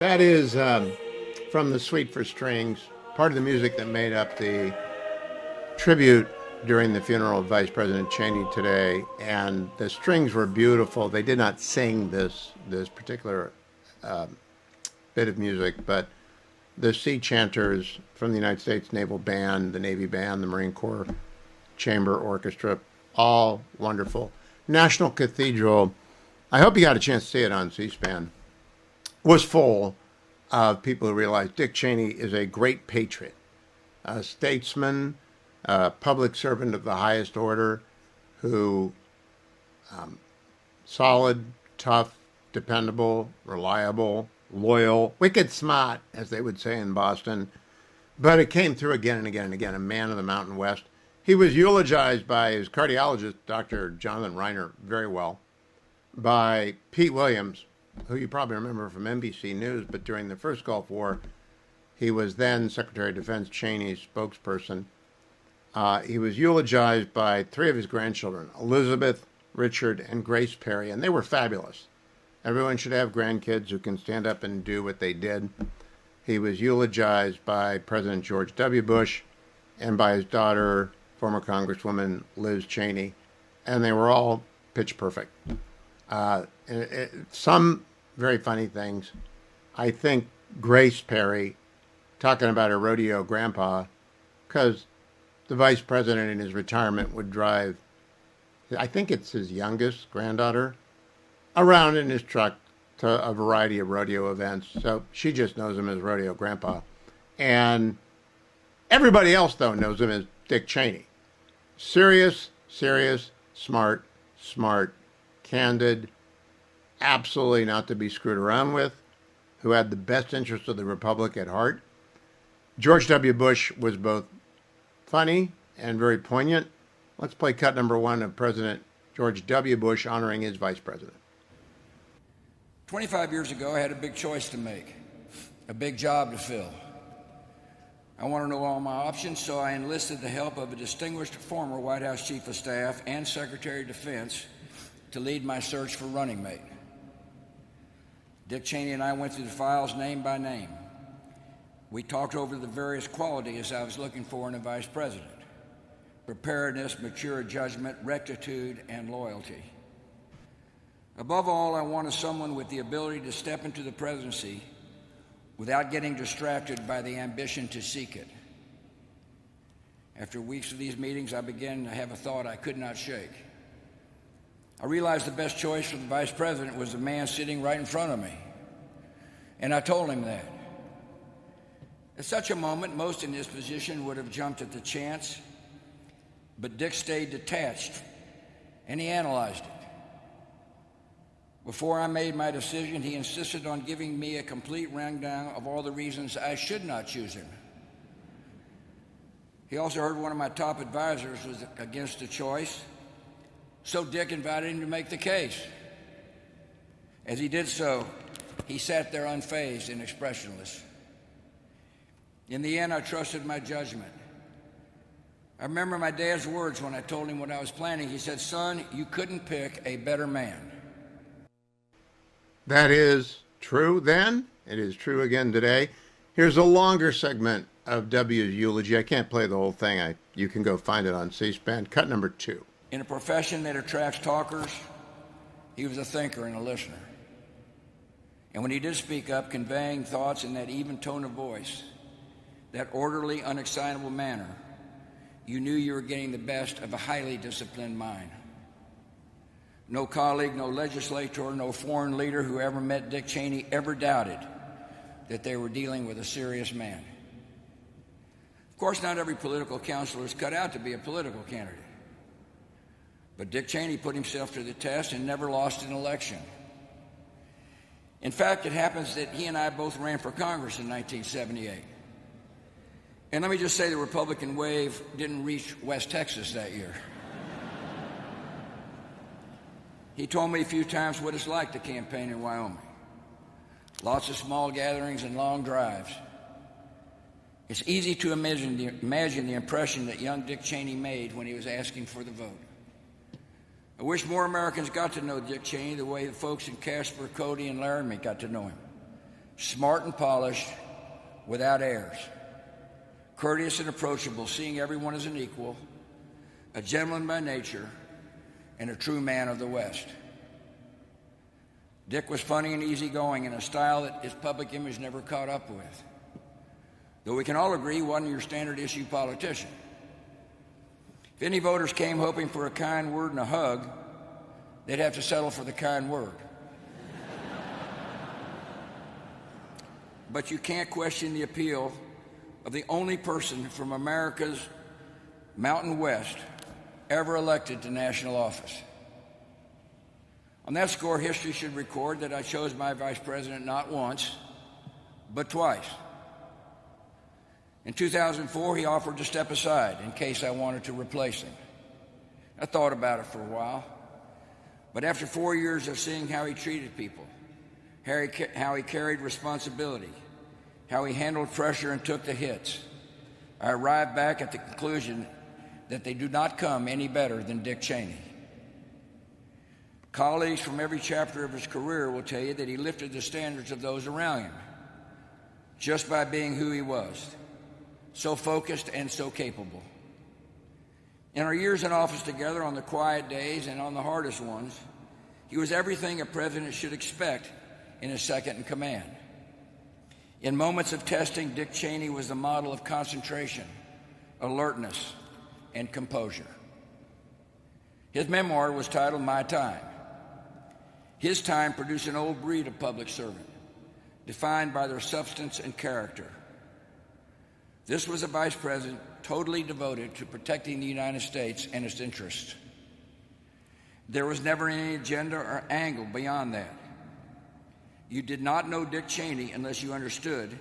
That is from the Suite for Strings, part of the music that made up the tribute during the funeral of Vice President Cheney today. And the strings were beautiful. They did not sing this particular bit of music, but the sea chanters from the United States Naval Band, the Navy Band, the Marine Corps Chamber Orchestra, all wonderful. National Cathedral, I hope you got a chance to see it on C-SPAN, was full of people who realized Dick Cheney is a great patriot, a statesman, a public servant of the highest order, who solid, tough, dependable, reliable, loyal, wicked smart, as they would say in Boston. But it came through again and again and again, a man of the Mountain West. He was eulogized by his cardiologist, Dr. Jonathan Reiner, very well, by Pete Williams, who you probably remember from NBC News, but during the first Gulf War, he was then Secretary of Defense Cheney's spokesperson. He was eulogized by three of his grandchildren, Elizabeth, Richard, and Grace Perry, and they were fabulous. Everyone should have grandkids who can stand up and do what they did. He was eulogized by President George W. Bush and by his daughter, former Congresswoman Liz Cheney, and they were all pitch perfect. Some very funny things. I think Grace Perry, talking about her rodeo grandpa, because the vice president in his retirement would drive, I think it's his youngest granddaughter, around in his truck to a variety of rodeo events. So she just knows him as rodeo grandpa. And everybody else, though, knows him as Dick Cheney. Serious, smart, candid, absolutely not to be screwed around with, who had the best interests of the Republic at heart. George W. Bush was both funny and very poignant. Let's play cut number one of President George W. Bush honoring his vice president. 25 years ago, I had a big choice to make, a big job to fill. I wanted to know all my options, so I enlisted the help of a distinguished former White House Chief of Staff and Secretary of Defense to lead my search for running mate. Dick Cheney and I went through the files name by name. We talked over the various qualities I was looking for in a vice president: preparedness, mature judgment, rectitude, and loyalty. Above all, I wanted someone with the ability to step into the presidency without getting distracted by the ambition to seek it. After weeks of these meetings, I began to have a thought I could not shake. I realized the best choice for the vice president was the man sitting right in front of me. And I told him that. At such a moment, most in his position would have jumped at the chance, but Dick stayed detached, and he analyzed it. Before I made my decision, he insisted on giving me a complete rundown of all the reasons I should not choose him. He also heard one of my top advisors was against the choice, so Dick invited him to make the case. As he did so, he sat there unfazed and expressionless. In the end, I trusted my judgment. I remember my dad's words when I told him what I was planning. He said, "Son, you couldn't pick a better man." That is true then. It is true again today. Here's a longer segment of W's eulogy. I can't play the whole thing. You can go find it on C-SPAN. Cut number two. In a profession that attracts talkers, he was a thinker and a listener. And when he did speak up, conveying thoughts in that even tone of voice, that orderly, unexcitable manner, you knew you were getting the best of a highly disciplined mind. No colleague, no legislator, no foreign leader who ever met Dick Cheney ever doubted that they were dealing with a serious man. Of course, not every political counselor is cut out to be a political candidate. But Dick Cheney put himself to the test and never lost an election. In fact, it happens that he and I both ran for Congress in 1978. And let me just say the Republican wave didn't reach West Texas that year. He told me a few times what it's like to campaign in Wyoming. Lots of small gatherings and long drives. It's easy to imagine the impression that young Dick Cheney made when he was asking for the vote. I wish more Americans got to know Dick Cheney the way the folks in Casper, Cody, and Laramie got to know him. smart and polished, without airs, courteous and approachable, seeing everyone as an equal, a gentleman by nature, and a true man of the West. Dick was funny and easygoing in a style that his public image never caught up with. Though we can all agree he wasn't your standard issue politician. If any voters came hoping for a kind word and a hug, they'd have to settle for the kind word. But you can't question the appeal of the only person from America's Mountain West ever elected to national office. On that score, history should record that I chose my vice president not once, but twice. In 2004, he offered to step aside in case I wanted to replace him. I thought about it for a while, but after 4 years of seeing how he treated people, how he carried responsibility, how he handled pressure and took the hits, I arrived back at the conclusion that they do not come any better than Dick Cheney. Colleagues from every chapter of his career will tell you that he lifted the standards of those around him just by being who he was, so focused and so capable. In our years in office together, on the quiet days and on the hardest ones, he was everything a president should expect in his second in command. In moments of testing, Dick Cheney was the model of concentration, alertness, and composure. His memoir was titled My Time. His time produced an old breed of public servant, defined by their substance and character. This was a vice president totally devoted to protecting the United States and its interests. There was never any agenda or angle beyond that. You did not know Dick Cheney unless you understood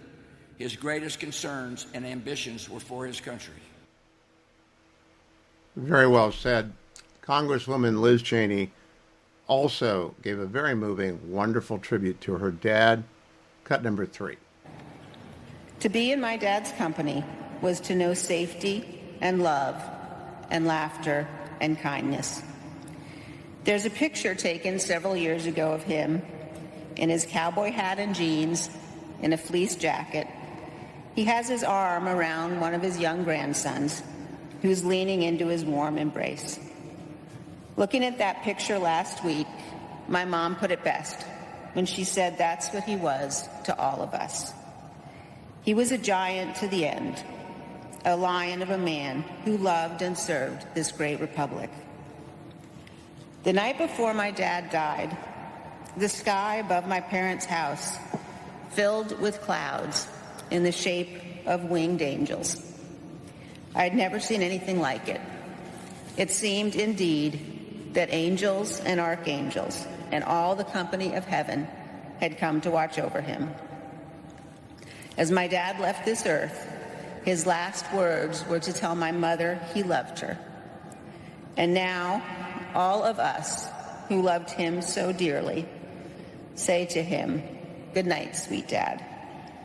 his greatest concerns and ambitions were for his country. Very well said. Congresswoman Liz Cheney also gave a very moving, wonderful tribute to her dad. Cut number 3. To be in my dad's company was to know safety and love and laughter and kindness. There's a picture taken several years ago of him in his cowboy hat and jeans, in a fleece jacket. He has his arm around one of his young grandsons, who's leaning into his warm embrace. Looking at that picture last week, my mom put it best when she said that's what he was to all of us. He was a giant to the end, a lion of a man who loved and served this great republic. The night before my dad died, the sky above my parents' house filled with clouds in the shape of winged angels. I'd never seen anything like it. It seemed indeed that angels and archangels and all the company of heaven had come to watch over him. As my dad left this earth, his last words were to tell my mother he loved her. And now, all of us who loved him so dearly say to him, "Good night, sweet dad.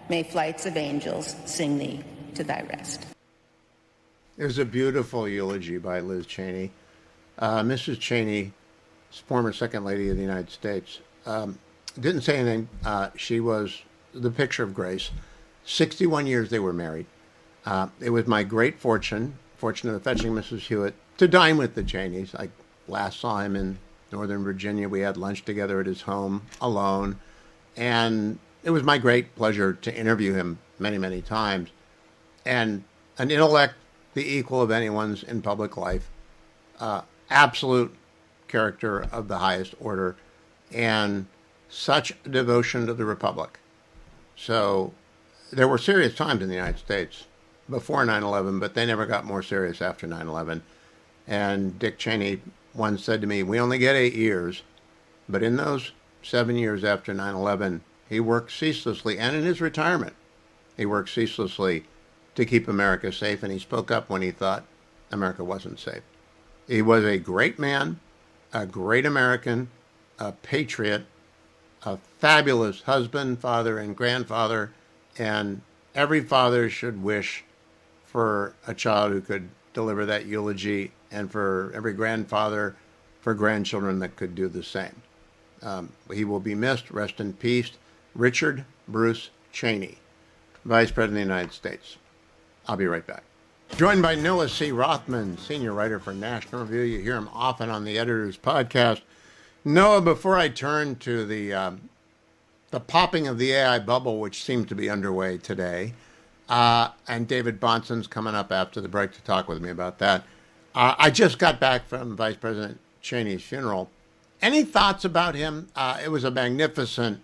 May flights of angels sing thee to thy rest." It was a beautiful eulogy by Liz Cheney. Mrs. Cheney, former Second Lady of the United States, didn't say anything. She was the picture of grace. 61 years they were married. It was my great fortune of fetching Mrs. Hewitt to dine with the Cheneys. I last saw him in Northern Virginia. We had lunch together at his home alone. And it was my great pleasure to interview him many, many times. And an intellect, the equal of anyone's in public life, absolute character of the highest order, and such devotion to the Republic. So there were serious times in the United States before 9/11, but they never got more serious after 9/11. And Dick Cheney once said to me, "We only get 8 years, but in those 7 years after 9/11, he worked ceaselessly, and in his retirement, he worked ceaselessly to keep America safe, and he spoke up when he thought America wasn't safe." He was a great man, a great American, a patriot, a fabulous husband, father, and grandfather, and every father should wish for a child who could deliver that eulogy, and for every grandfather for grandchildren that could do the same. He will be missed. Rest in peace. Richard, Bruce Cheney, Vice President of the United States. I'll be right back. Joined by Noah C. Rothman, senior writer for National Review. You hear him often on the Editor's Podcast. Noah, before I turn to the popping of the AI bubble, which seems to be underway today, and David Bonson's coming up after the break to talk with me about that. I just got back from Vice President Cheney's funeral. Any thoughts about him? It was a magnificent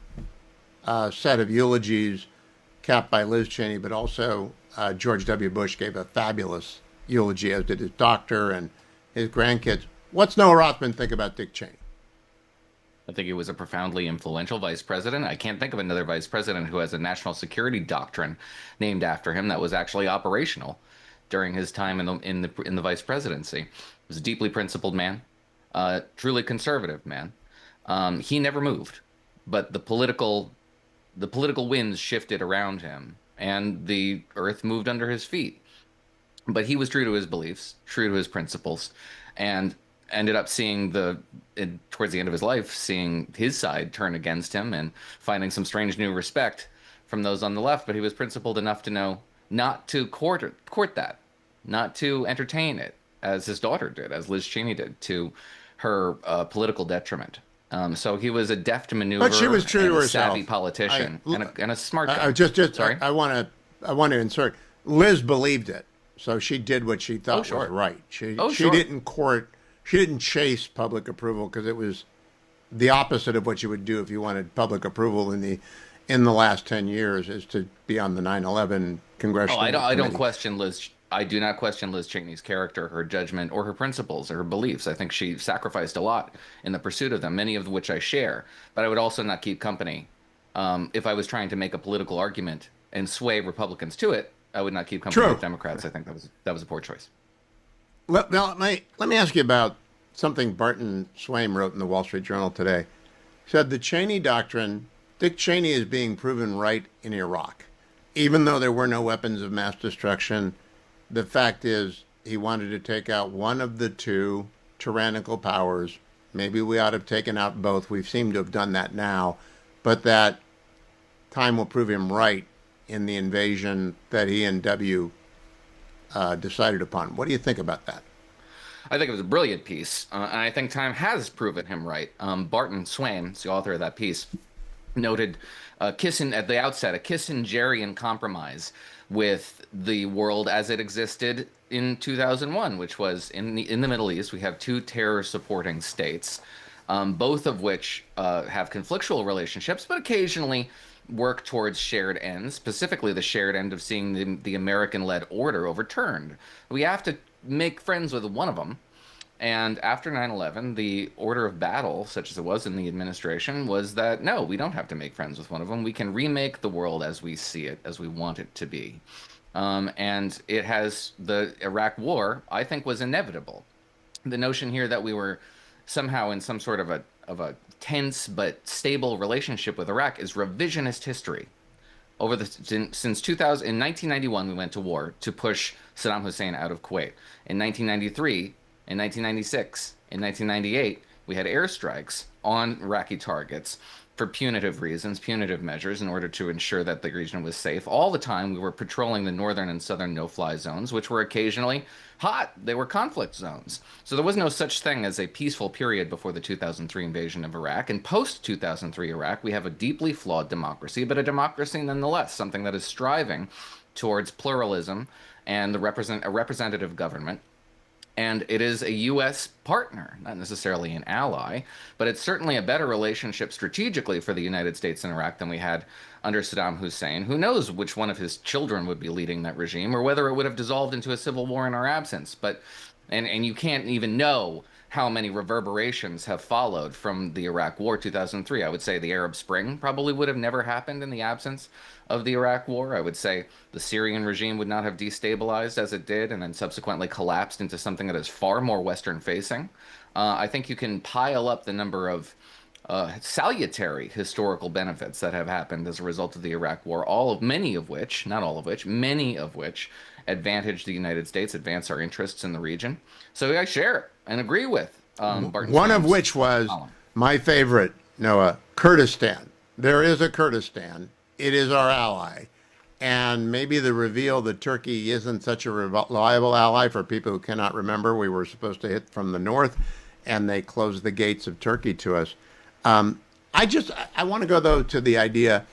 set of eulogies capped by Liz Cheney, but also George W. Bush gave a fabulous eulogy, as did his doctor and his grandkids. What's Noah Rothman think about Dick Cheney? I think he was a profoundly influential vice president. I can't think of another vice president who has a national security doctrine named after him that was actually operational during his time in the vice presidency. He was a deeply principled man, truly conservative man. He never moved, but the political winds shifted around him, and the earth moved under his feet. But he was true to his beliefs, true to his principles, and ended up towards the end of his life, seeing his side turn against him and finding some strange new respect from those on the left. But he was principled enough to know not to court that, not to entertain it, as his daughter did, as Liz Cheney did, to her political detriment. So he was a deft maneuver, but she was true to herself. Savvy politician, and a smart guy. Sorry? I want to insert. Liz believed it, so she did what she thought was right. She didn't court. She didn't chase public approval, because it was the opposite of what you would do if you wanted public approval in the last 10 years, is to be on the 9/11 congressional. I don't question Liz. I do not question Liz Cheney's character, her judgment, or her principles, or her beliefs. I think she sacrificed a lot in the pursuit of them, many of which I share. But I would also not keep company. If I was trying to make a political argument and sway Republicans to it, I would not keep company with Democrats. I think that was a poor choice. Let me ask you about something Barton Swaim wrote in the Wall Street Journal today. He said the Cheney doctrine, Dick Cheney is being proven right in Iraq. Even though there were no weapons of mass destruction, the fact is he wanted to take out one of the two tyrannical powers. Maybe we ought to have taken out both. We seem to have done that now. But that time will prove him right in the invasion that he and W decided upon. What do you think about that? I think it was a brilliant piece, and I think time has proven him right. Barton Swaim, the author of that piece, noted at the outset a Kissingerian compromise with the world as it existed in 2001, which was in the Middle East. We have two terror-supporting states, both of which have conflictual relationships, but occasionally work towards shared ends, specifically the shared end of seeing the American-led order overturned. We have to make friends with one of them. And after 9/11, the order of battle, such as it was in the administration, was that, no, we don't have to make friends with one of them. We can remake the world as we see it, as we want it to be. And the Iraq War, I think, was inevitable. The notion here that we were somehow in some sort of a tense but stable relationship with Iraq is revisionist history. Since 2000, in 1991, we went to war to push Saddam Hussein out of Kuwait. In 1993, in 1996, in 1998, we had airstrikes on Iraqi targets for punitive reasons, punitive measures, in order to ensure that the region was safe. All the time, we were patrolling the northern and southern no-fly zones, which were occasionally hot. They were conflict zones. So there was no such thing as a peaceful period before the 2003 invasion of Iraq. And post-2003 Iraq, we have a deeply flawed democracy, but a democracy nonetheless, something that is striving towards pluralism and a representative government. And it is a U.S. partner, not necessarily an ally, but it's certainly a better relationship strategically for the United States and Iraq than we had under Saddam Hussein. Who knows which one of his children would be leading that regime, or whether it would have dissolved into a civil war in our absence. And you can't even know how many reverberations have followed from the Iraq War 2003. I would say the Arab Spring probably would have never happened in the absence of the Iraq War. I would say the Syrian regime would not have destabilized as it did and then subsequently collapsed into something that is far more Western-facing. I think you can pile up the number of salutary historical benefits that have happened as a result of the Iraq War, many of which advantage the United States, advance our interests in the region. So I share and agree with Barton. One of which was my favorite, Noah, Kurdistan. There is a Kurdistan it is our ally. And maybe the reveal that Turkey isn't such a reliable ally for people who cannot remember. We were supposed to hit from the north, and they closed the gates of Turkey to us. I want to go, though, to the idea,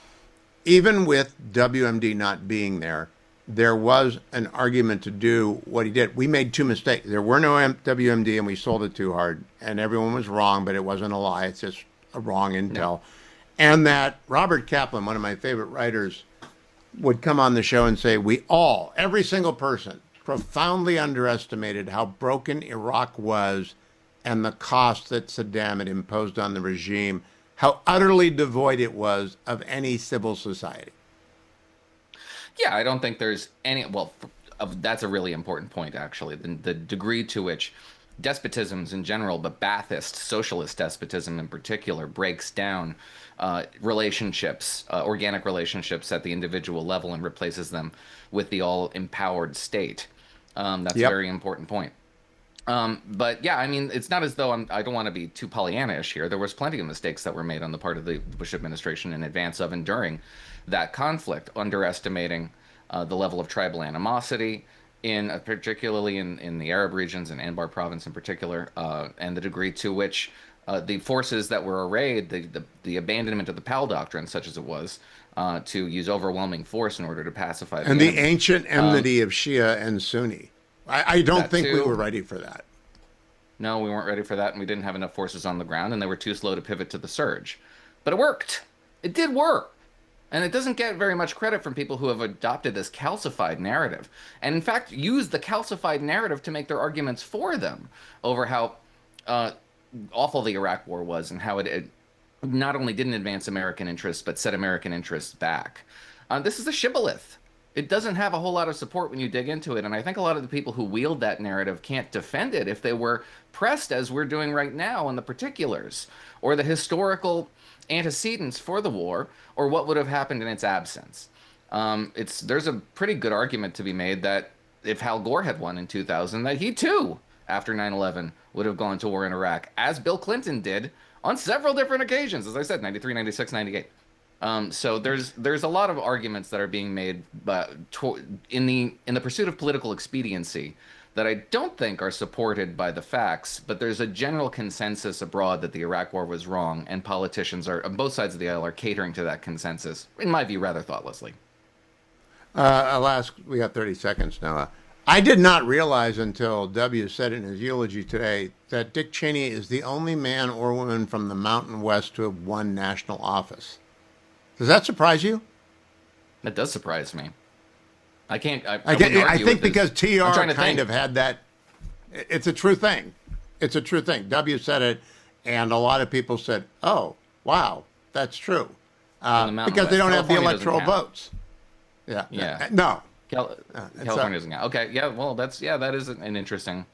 even with WMD not being there, there was an argument to do what he did. We made two mistakes. There were no WMD, and we sold it too hard. And everyone was wrong, but it wasn't a lie. It's just a wrong intel. No. And that Robert Kaplan, one of my favorite writers, would come on the show and say, every single person, profoundly underestimated how broken Iraq was and the cost that Saddam had imposed on the regime, how utterly devoid it was of any civil society. Yeah, I don't think there's any, that's a really important point, actually. The degree to which despotisms in general, but Ba'athist, socialist despotism in particular, breaks down relationships, organic relationships at the individual level and replaces them with the all-empowered state. That's a very important point. But yeah, I mean, it's not as though I don't want to be too Pollyanna-ish here. There was plenty of mistakes that were made on the part of the Bush administration in advance of and during that conflict, underestimating the level of tribal animosity, particularly in the Arab regions, in Anbar province in particular, and the degree to which the forces that were arrayed, the abandonment of the PAL doctrine, such as it was, to use overwhelming force in order to pacify the enemy. Ancient enmity of Shia and Sunni. I don't think we were ready for that. No, we weren't ready for that, and we didn't have enough forces on the ground, and they were too slow to pivot to the surge. But it worked. It did work. And it doesn't get very much credit from people who have adopted this calcified narrative, and in fact use the calcified narrative to make their arguments for them over how awful the Iraq War was and how it not only didn't advance American interests, but set American interests back. This is a shibboleth. It doesn't have a whole lot of support when you dig into it, and I think a lot of the people who wield that narrative can't defend it if they were pressed, as we're doing right now, on the particulars or the historical antecedents for the war, or what would have happened in its absence. There's a pretty good argument to be made that if Al Gore had won in 2000, that he too, after 9/11, would have gone to war in Iraq, as Bill Clinton did on several different occasions, as I said, 93, 96, 98. So there's a lot of arguments that are being made in the pursuit of political expediency that I don't think are supported by the facts, but there's a general consensus abroad that the Iraq War was wrong, and politicians on both sides of the aisle are catering to that consensus, in my view, rather thoughtlessly. Alas, we got 30 seconds now. I did not realize until W said in his eulogy today that Dick Cheney is the only man or woman from the Mountain West to have won national office. Does that surprise you? That does surprise me. I think because TR kind of had that. It's a true thing. It's a true thing. W said it, and a lot of people said, "Oh, wow, that's true," because they don't have the electoral votes. Yeah. No. California doesn't count. Okay. Yeah. Well, that is an interesting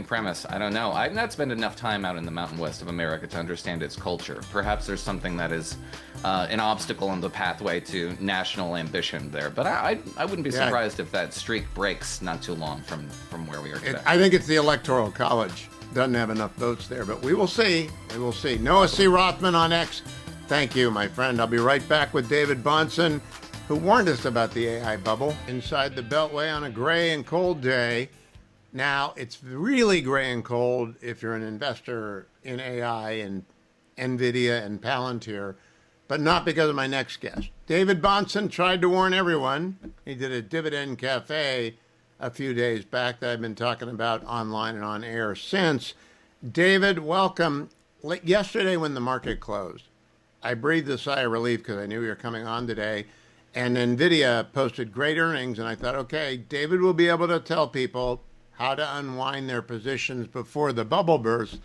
premise. I don't know. I've not spent enough time out in the Mountain West of America to understand its culture. Perhaps there's something that is an obstacle on the pathway to national ambition there. But I wouldn't be surprised if that streak breaks not too long from where we are today. I think it's the Electoral College. Doesn't have enough votes there, but we will see. We will see. Noah C. Rothman on X. Thank you, my friend. I'll be right back with David Bahnsen, who warned us about the AI bubble inside the Beltway on a gray and cold day. Now, it's really gray and cold if you're an investor in AI and NVIDIA and Palantir, but not because of my next guest. David Bahnsen tried to warn everyone. He did a Dividend Cafe a few days back that I've been talking about online and on air since. David, welcome. Yesterday when the market closed, I breathed a sigh of relief because I knew you were coming on today, and NVIDIA posted great earnings, and I thought, okay, David will be able to tell people how to unwind their positions before the bubble bursts.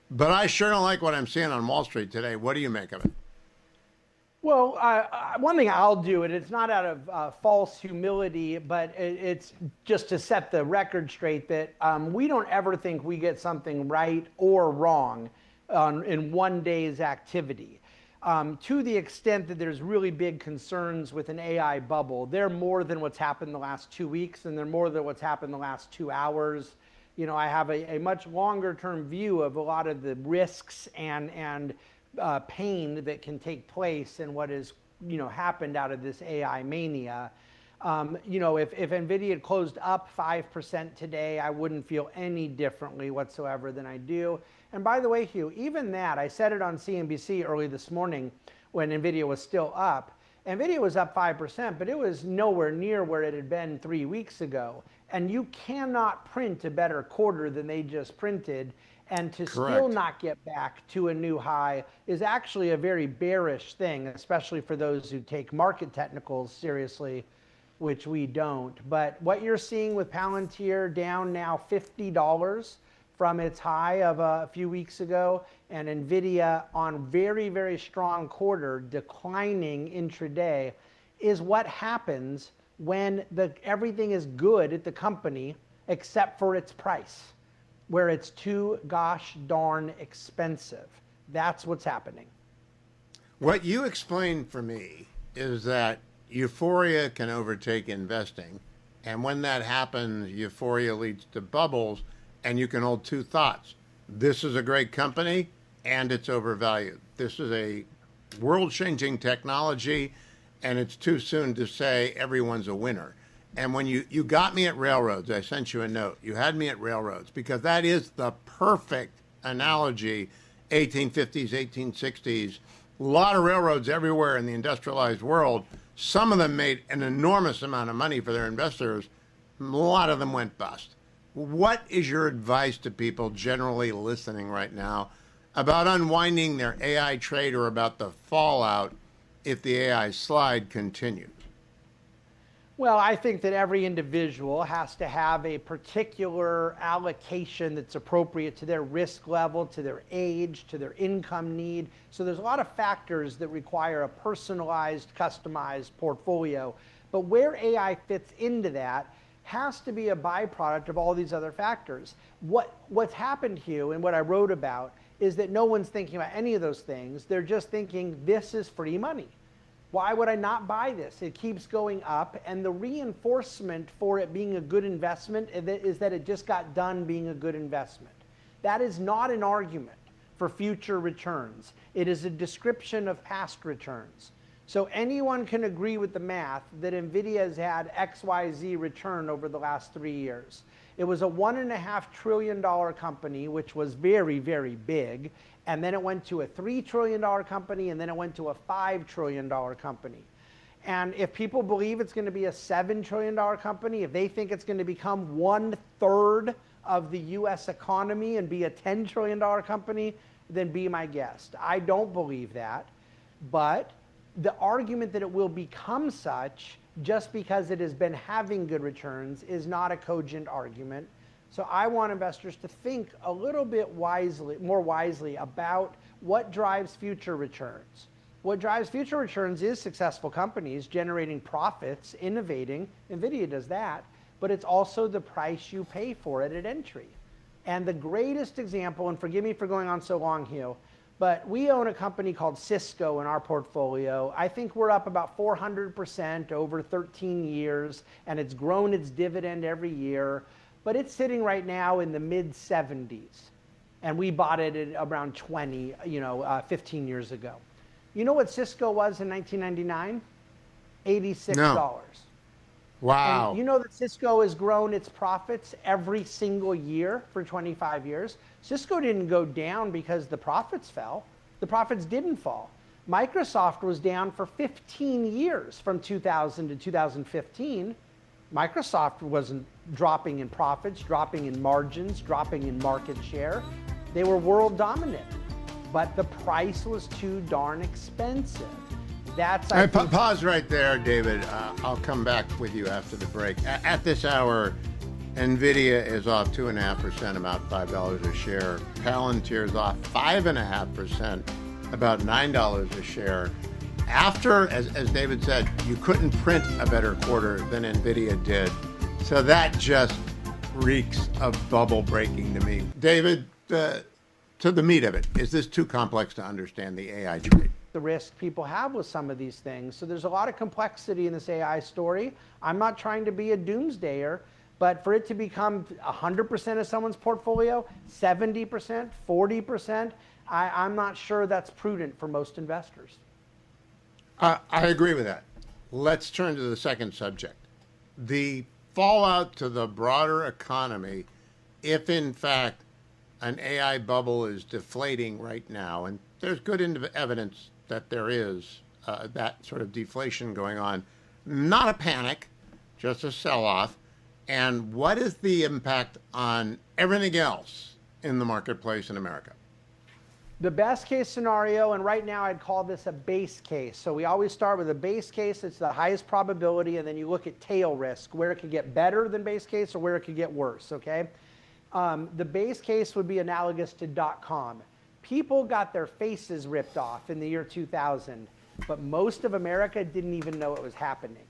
But I sure don't like what I'm seeing on Wall Street today. What do you make of it? Well, one thing I'll do, and it's not out of false humility, but it's just to set the record straight that we don't ever think we get something right or wrong in one day's activity. To the extent that there's really big concerns with an AI bubble, they're more than what's happened the last 2 weeks, and they're more than what's happened the last 2 hours. You know, I have a much longer term view of a lot of the risks and pain that can take place in what is happened out of this AI mania. If NVIDIA had closed up 5% today, I wouldn't feel any differently whatsoever than I do. And by the way, Hugh, even that, I said it on CNBC early this morning when NVIDIA was still up. NVIDIA was up 5%, but it was nowhere near where it had been 3 weeks ago. And you cannot print a better quarter than they just printed. And to still not get back to a new high is actually a very bearish thing, especially for those who take market technicals seriously, which we don't. But what you're seeing with Palantir down now $50 from its high of a few weeks ago, and NVIDIA on very, very strong quarter declining intraday, is what happens when everything is good at the company except for its price, where it's too gosh darn expensive. That's what's happening. What you explained for me is that euphoria can overtake investing. And when that happens, euphoria leads to bubbles, and you can hold two thoughts. This is a great company, and it's overvalued. This is a world-changing technology, and it's too soon to say everyone's a winner. And when you got me at railroads, I sent you a note. You had me at railroads, because that is the perfect analogy, 1850s, 1860s. A lot of railroads everywhere in the industrialized world. Some of them made an enormous amount of money for their investors. A lot of them went bust. What is your advice to people generally listening right now about unwinding their AI trade or about the fallout if the AI slide continues? Well, I think that every individual has to have a particular allocation that's appropriate to their risk level, to their age, to their income need. So there's a lot of factors that require a personalized, customized portfolio. But where AI fits into that has to be a byproduct of all these other factors. What's happened, Hugh, and what I wrote about is that no one's thinking about any of those things. They're just thinking, this is free money. Why would I not buy this? It keeps going up, and the reinforcement for it being a good investment is that it just got done being a good investment. That is not an argument for future returns. It is a description of past returns. So anyone can agree with the math that NVIDIA has had XYZ return over the last 3 years. It was a $1.5 trillion company, which was very, very big. And then it went to a $3 trillion company, and then it went to a $5 trillion company. And if people believe it's going to be a $7 trillion company, if they think it's going to become 1/3 of the US economy and be a $10 trillion company, then be my guest. I don't believe that. But the argument that it will become such just because it has been having good returns is not a cogent argument. So I want investors to think a little bit more wisely about what drives future returns. What drives future returns is successful companies generating profits, innovating. NVIDIA does that, but it's also the price you pay for it at entry. And the greatest example, and forgive me for going on so long, Hugh, but we own a company called Cisco in our portfolio. I think we're up about 400% over 13 years, and it's grown its dividend every year. But it's sitting right now in the mid-70s. And we bought it at around 15 years ago. You know what Cisco was in 1999? $86. No. Wow. And you know that Cisco has grown its profits every single year for 25 years. Cisco didn't go down because the profits fell. The profits didn't fall. Microsoft was down for 15 years from 2000 to 2015. Microsoft wasn't dropping in profits, dropping in margins, dropping in market share. They were world dominant, but the price was too darn expensive. Pause right there, David. I'll come back with you after the break. At this hour, NVIDIA is off 2.5%, about $5 a share. Palantir is off 5.5%, about $9 a share. After, as David said, you couldn't print a better quarter than NVIDIA did. So that just reeks of bubble breaking to me. David, to the meat of it, is this too complex to understand the AI trade? The risk people have with some of these things. So there's a lot of complexity in this AI story. I'm not trying to be a doomsdayer, but for it to become 100% of someone's portfolio, 70%, 40%, I'm not sure that's prudent for most investors. I agree with that. Let's turn to the second subject. The fallout to the broader economy, if in fact an AI bubble is deflating right now, and there's good evidence that there is that sort of deflation going on, not a panic, just a sell off. And what is the impact on everything else in the marketplace in America? The best case scenario, and right now I'd call this a base case. So we always start with a base case, it's the highest probability, and then you look at tail risk, where it could get better than base case or where it could get worse, okay? The base case would be analogous to .com. People got their faces ripped off in the year 2000, but most of America didn't even know it was happening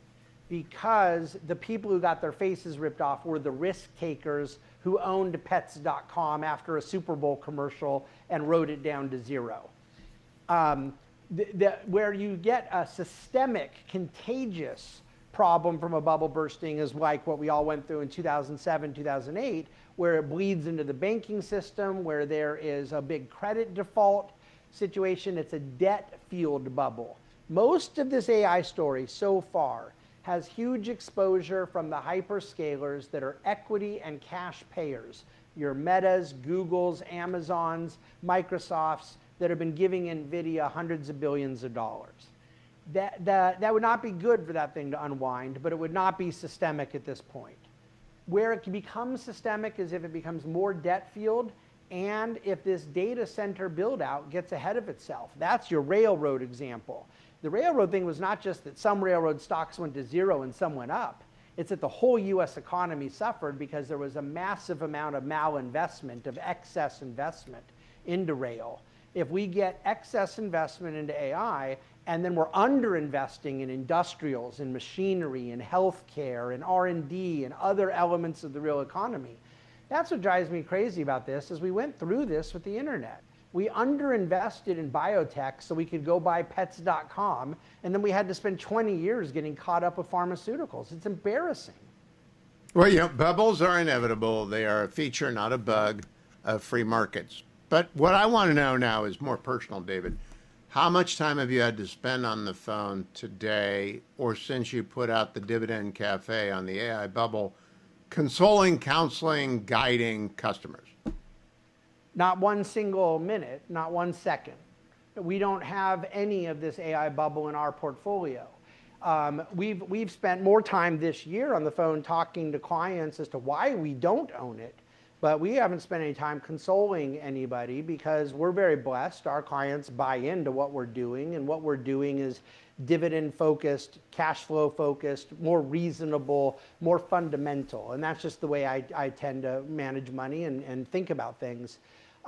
because the people who got their faces ripped off were the risk takers who owned pets.com after a Super Bowl commercial and wrote it down to zero. Where you get a systemic, contagious problem from a bubble bursting is like what we all went through in 2007, 2008, where it bleeds into the banking system, where there is a big credit default situation. It's a debt-fueled bubble. Most of this AI story so far has huge exposure from the hyperscalers that are equity and cash payers. Your Metas, Googles, Amazons, Microsofts that have been giving NVIDIA hundreds of billions of dollars. That would not be good for that thing to unwind, but it would not be systemic at this point. Where it can become systemic is if it becomes more debt-fueled and if this data center build-out gets ahead of itself. That's your railroad example. The railroad thing was not just that some railroad stocks went to zero and some went up. It's that the whole US economy suffered because there was a massive amount of malinvestment, of excess investment into rail. If we get excess investment into AI, and then we're underinvesting in industrials, in machinery, in healthcare, in R&D, and other elements of the real economy, that's what drives me crazy about this, is we went through this with the internet. We underinvested in biotech so we could go buy pets.com, and then we had to spend 20 years getting caught up with pharmaceuticals. It's embarrassing. Well, you know, bubbles are inevitable. They are a feature, not a bug, of free markets. But what I want to know now is more personal, David. How much time have you had to spend on the phone today or since you put out the Dividend Cafe on the AI bubble, consoling, counseling, guiding customers? Not one single minute, not 1 second. We don't have any of this AI bubble in our portfolio. We've spent more time this year on the phone talking to clients as to why we don't own it, but we haven't spent any time consoling anybody because we're very blessed. Our clients buy into what we're doing, and what we're doing is dividend focused, cash flow focused, more reasonable, more fundamental. And that's just the way I tend to manage money and think about things.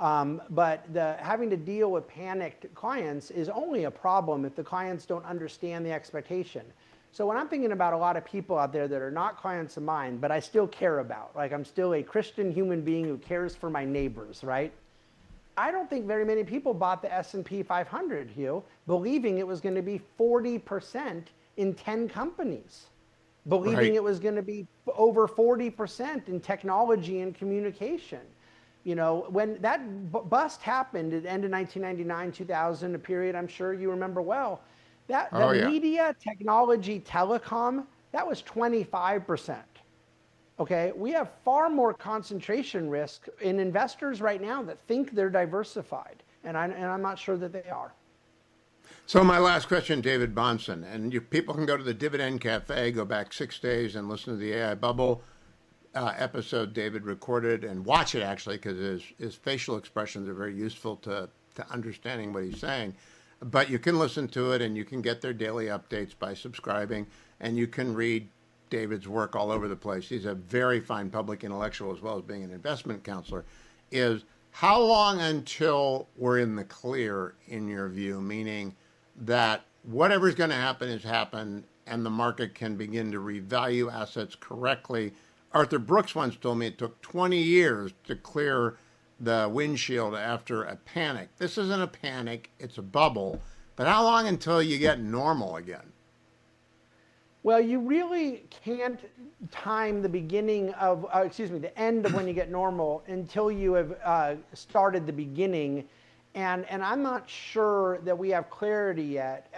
But having to deal with panicked clients is only a problem if the clients don't understand the expectation. So when I'm thinking about a lot of people out there that are not clients of mine, but I still care about, like I'm still a Christian human being who cares for my neighbors, right? I don't think very many people bought the S&P 500, Hugh, believing it was going to be 40% in 10 companies, believing it was going to be over 40% in technology and communication. You know, when that bust happened at the end of 1999, 2000, a period I'm sure you remember well, media, technology, telecom, that was 25%. Okay, we have far more concentration risk in investors right now that think they're diversified, and I'm not sure that they are. So my last question, David Bahnsen, and people can go to the Dividend Cafe, go back 6 days and listen to the AI Bubble episode David recorded, and watch it actually, because his facial expressions are very useful to understanding what he's saying. But you can listen to it, and you can get their daily updates by subscribing, and you can read David's work all over the place. He's a very fine public intellectual as well as being an investment counselor. Is how long until we're in the clear, in your view, meaning that whatever's going to happen has happened and the market can begin to revalue assets correctly? Arthur Brooks once told me it took 20 years to clear the windshield after a panic. This isn't a panic, it's a bubble. But how long until you get normal again? Well, you really can't time the beginning of, the end of when you get normal until you have started the beginning And I'm not sure that we have clarity yet.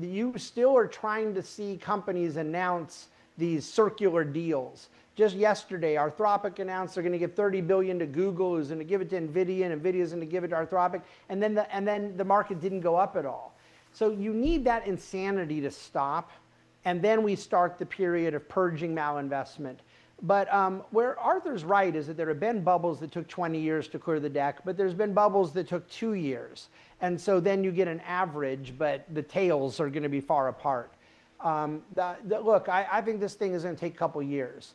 You still are trying to see companies announce these circular deals. Just yesterday, Anthropic announced they're going to give $30 billion to Google, who's going to give it to NVIDIA, and NVIDIA is going to give it to Anthropic, and then the market didn't go up at all. So you need that insanity to stop, and then we start the period of purging malinvestment. But where Arthur's right is that there have been bubbles that took 20 years to clear the deck, but there's been bubbles that took 2 years. And so then you get an average, but the tails are going to be far apart. Look, I think this thing is going to take a couple years.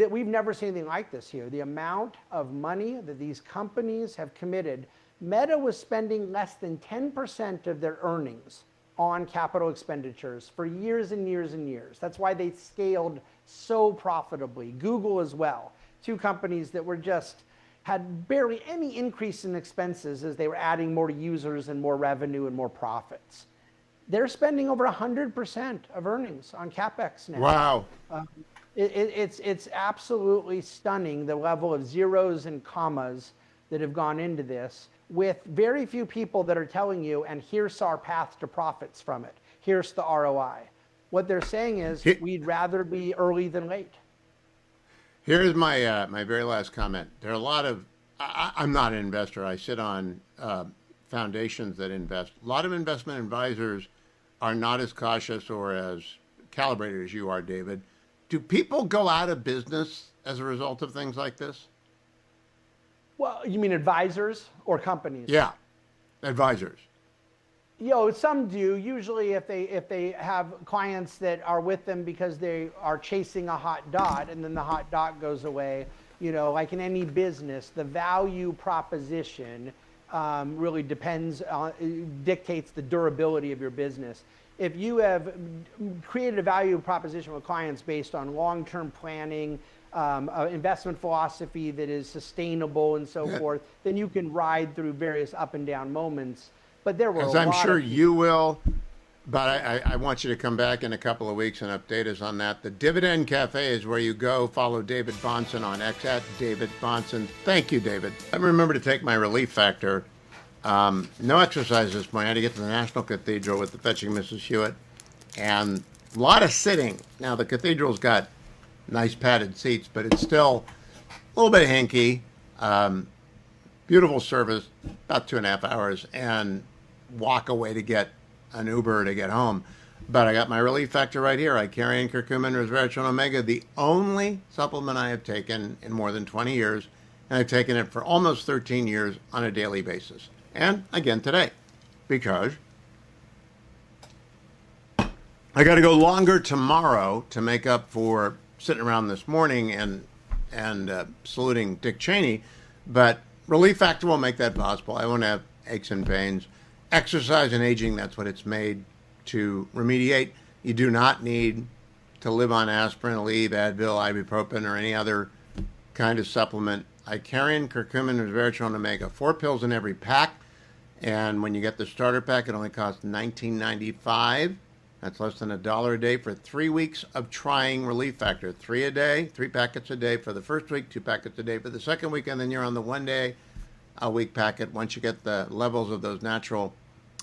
We've never seen anything like this here. The amount of money that these companies have committed. Meta was spending less than 10% of their earnings on capital expenditures for years and years and years. That's why they scaled so profitably. Google as well. Two companies that were just had barely any increase in expenses as they were adding more users and more revenue and more profits. They're spending over 100% of earnings on CapEx now. Wow. It's absolutely stunning, the level of zeros and commas that have gone into this, with very few people that are telling you, and here's our path to profits from it. Here's the ROI. What they're saying is, we'd rather be early than late. Here's my my very last comment. There are a lot of, I'm not an investor. I sit on foundations that invest. A lot of investment advisors are not as cautious or as calibrated as you are, David. Do people go out of business as a result of things like this? Well, you mean advisors or companies? Yeah, advisors. Some do. Usually if they have clients that are with them because they are chasing a hot dot and then the hot dot goes away, like in any business, the value proposition really dictates the durability of your business. If you have created a value proposition with clients based on long-term planning, investment philosophy that is sustainable and so forth, then you can ride through various up and down moments. But there were As I'm sure you will, but I want you to come back in a couple of weeks and update us on that. The Dividend Cafe is where you go. Follow David Bahnsen on X at David Bahnsen. Thank you, David. I remember to take my relief factor. No exercise this morning. I had to get to the National Cathedral with the Fetching Mrs. Hewitt. And a lot of sitting. Now, the cathedral's got nice padded seats, but it's still a little bit hinky. Beautiful service, about 2.5 hours, and walk away to get an Uber to get home. But I got my relief factor right here. I carry in curcumin, resveratrol, omega, the only supplement I have taken in more than 20 years, and I've taken it for almost 13 years on a daily basis. And again today, because I got to go longer tomorrow to make up for sitting around this morning and saluting Dick Cheney. But relief factor will make that possible. I won't have aches and pains. Exercise and aging, that's what it's made to remediate. You do not need to live on aspirin, Aleve, Advil, ibuprofen, or any other kind of supplement. I carry in curcumin, resveratrol, and omega, 4 pills in every pack. And when you get the starter pack, it only costs $19.95. That's less than $1 a day for 3 weeks of trying Relief Factor. 3 a day, 3 packets a day for the first week, 2 packets a day for the second week, and then you're on the 1 day a week packet once you get the levels of those natural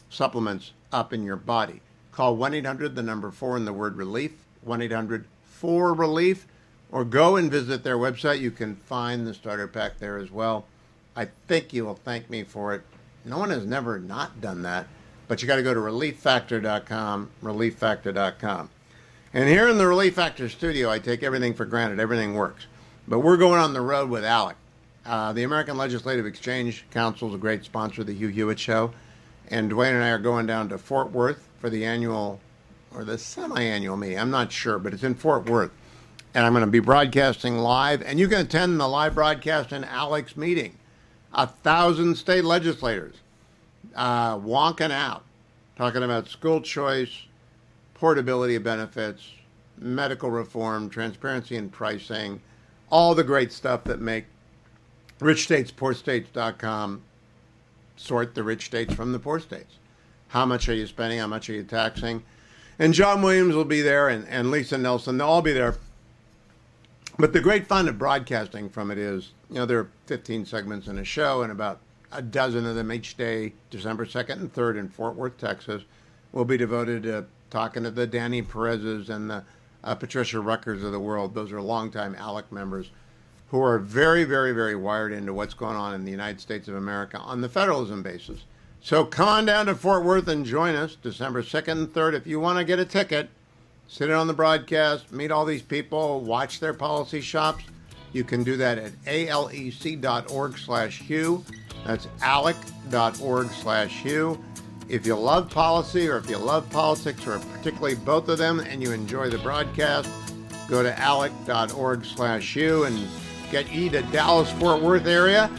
supplements up in your body. Call 1-800, the number 4 and the word relief, 1-800-4RELIEF, or go and visit their website. You can find the starter pack there as well. I think you will thank me for it. No one has never not done that, but you got to go to relieffactor.com, relieffactor.com. And here in the Relief Factor studio, I take everything for granted. Everything works. But we're going on the road with Alec. The American Legislative Exchange Council is a great sponsor of the Hugh Hewitt Show. And Dwayne and I are going down to Fort Worth for the annual, or the semi-annual meeting. I'm not sure, but it's in Fort Worth. And I'm going to be broadcasting live. And you can attend the live broadcast in Alec's meeting. 1,000 state legislators wonking out, talking about school choice, portability of benefits, medical reform, transparency in pricing, all the great stuff that make richstatespoorstates.com sort the rich states from the poor states. How much are you spending? How much are you taxing? And John Williams will be there, and Lisa Nelson. They'll all be there. But the great fun of broadcasting from it is, there are 15 segments in a show, and about a dozen of them each day, December 2nd and 3rd in Fort Worth, Texas, will be devoted to talking to the Danny Perez's and the Patricia Ruckers of the world. Those are longtime ALEC members who are very, very, very wired into what's going on in the United States of America on the federalism basis. So come on down to Fort Worth and join us December 2nd and 3rd. If you want to get a ticket, sit in on the broadcast, meet all these people, watch their policy shops. You can do that at alec.org/Hugh. That's alec.org/Hugh. If you love policy or if you love politics or particularly both of them and you enjoy the broadcast, go to alec.org/Hugh and get ye to Dallas-Fort Worth area.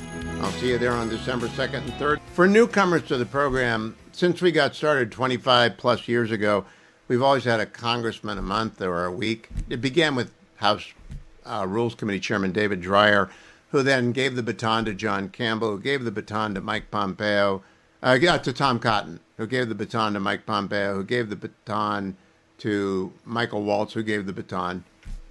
I'll see you there on December 2nd and 3rd. For newcomers to the program, since we got started 25 plus years ago, we've always had a congressman a month or a week. It began with House Rules Committee Chairman David Dreyer, who then gave the baton to John Campbell, who gave the baton to Mike Pompeo, to Tom Cotton, who gave the baton to Mike Pompeo, who gave the baton to Michael Waltz, who gave the baton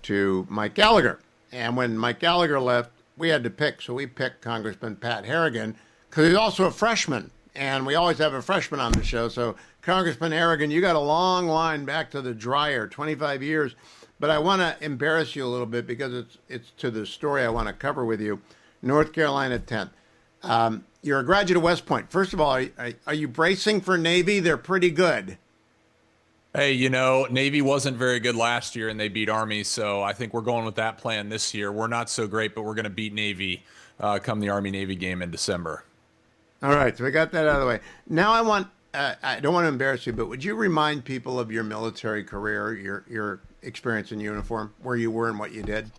to Mike Gallagher. And when Mike Gallagher left, we had to pick. So we picked Congressman Pat Harrigan because he's also a freshman. And we always have a freshman on the show. So Congressman Harrigan, you got a long line back to the Dreyer, 25 years. But I want to embarrass you a little bit because it's to the story I want to cover with you. North Carolina 10th. You're a graduate of West Point. First of all, are you bracing for Navy? They're pretty good. Hey, you know, Navy wasn't very good last year and they beat Army, so I think we're going with that plan this year. We're not so great, but we're going to beat Navy come the Army-Navy game in December. All right, so we got that out of the way. Now I don't want to embarrass you, but would you remind people of your military career, your experience in uniform, where you were and what you did?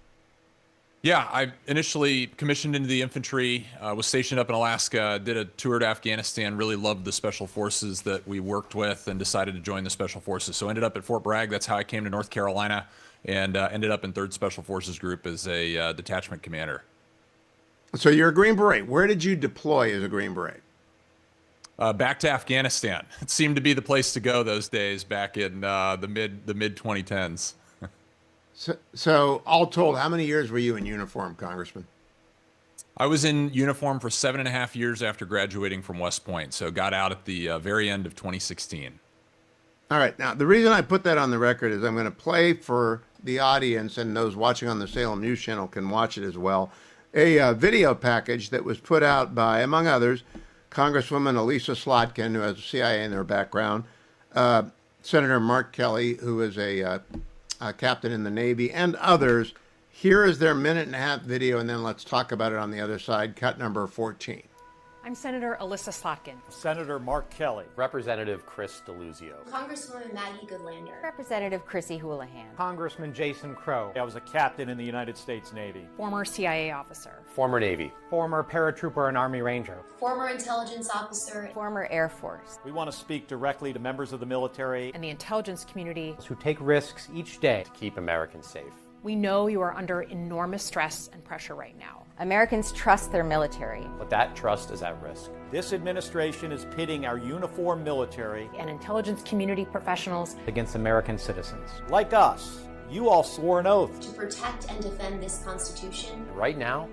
Yeah, I initially commissioned into the infantry, was stationed up in Alaska, did a tour to Afghanistan, really loved the special forces that we worked with and decided to join the special forces. So ended up at Fort Bragg. That's how I came to North Carolina and ended up in 3rd Special Forces Group as a detachment commander. So you're a Green Beret. Where did you deploy as a Green Beret? Back to Afghanistan. It seemed to be the place to go those days back in the mid 2010s. So all told, how many years were you in uniform, Congressman? I was in uniform for 7.5 years after graduating from West Point, so got out at the very end of 2016. All right. Now, the reason I put that on the record is I'm going to play for the audience, and those watching on the Salem News Channel can watch it as well, a video package that was put out by, among others, Congresswoman Elisa Slotkin, who has CIA in her background, Senator Mark Kelly, who is a captain in the Navy, and others. Here is their 1.5-minute video, and then let's talk about it on the other side. Cut number 14. I'm Senator Elisa Slotkin. Senator Mark Kelly. Representative Chris DeLuzio. Congresswoman Maggie Goodlander. Representative Chrissy Houlihan. Congressman Jason Crow. I was a captain in the United States Navy. Former CIA officer. Former Navy. Former paratrooper and Army Ranger. Former intelligence officer. Former Air Force. We want to speak directly to members of the military and the intelligence community who take risks each day to keep Americans safe. We know you are under enormous stress and pressure right now. Americans trust their military. But that trust is at risk. This administration is pitting our uniformed military and intelligence community professionals against American citizens. Like us, you all swore an oath to protect and defend this Constitution. Right now,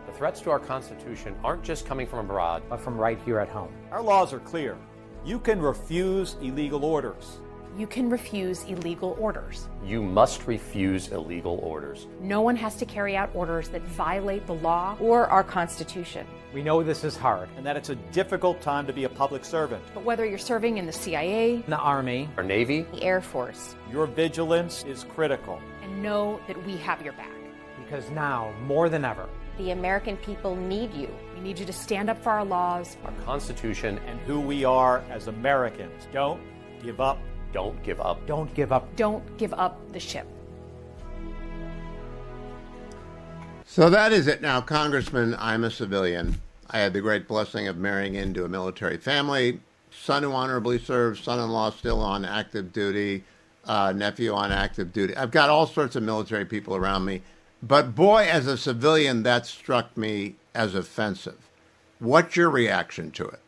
the threats to our Constitution aren't just coming from abroad, but from right here at home. Our laws are clear. You can refuse illegal orders. You can refuse illegal orders. You must refuse illegal orders. No one has to carry out orders that violate the law or our Constitution. We know this is hard and that it's a difficult time to be a public servant. But whether you're serving in the CIA, the Army, or Navy, the Air Force, your vigilance is critical. And know that we have your back. Because now, more than ever, the American people need you. We need you to stand up for our laws, our Constitution, and who we are as Americans. Don't give up. Don't give up. Don't give up. Don't give up the ship. So that is it now, Congressman. I'm a civilian. I had the great blessing of marrying into a military family. Son who honorably served, son-in-law still on active duty, nephew on active duty. I've got all sorts of military people around me. But boy, as a civilian, that struck me as offensive. What's your reaction to it?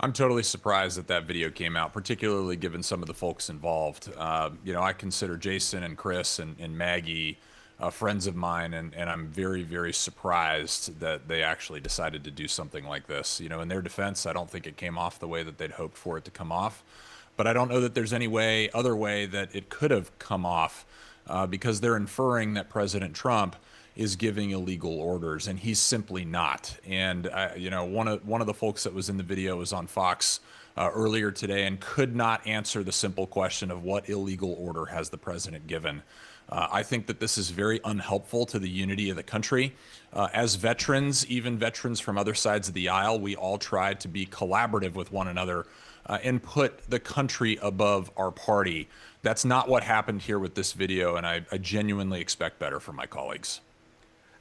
I'm totally surprised that that video came out, particularly given some of the folks involved. I consider Jason and Chris and Maggie friends of mine, and I'm very, very surprised that they actually decided to do something like this. You know, in their defense, I don't think it came off the way that they'd hoped for it to come off, but I don't know that there's any other way that it could have come off, because they're inferring that President Trump is giving illegal orders, and he's simply not. And you know, one of the folks that was in the video was on Fox earlier today and could not answer the simple question of what illegal order has the president given. I think that this is very unhelpful to the unity of the country. As veterans, even veterans from other sides of the aisle, we all try to be collaborative with one another and put the country above our party. That's not what happened here with this video, and I genuinely expect better from my colleagues.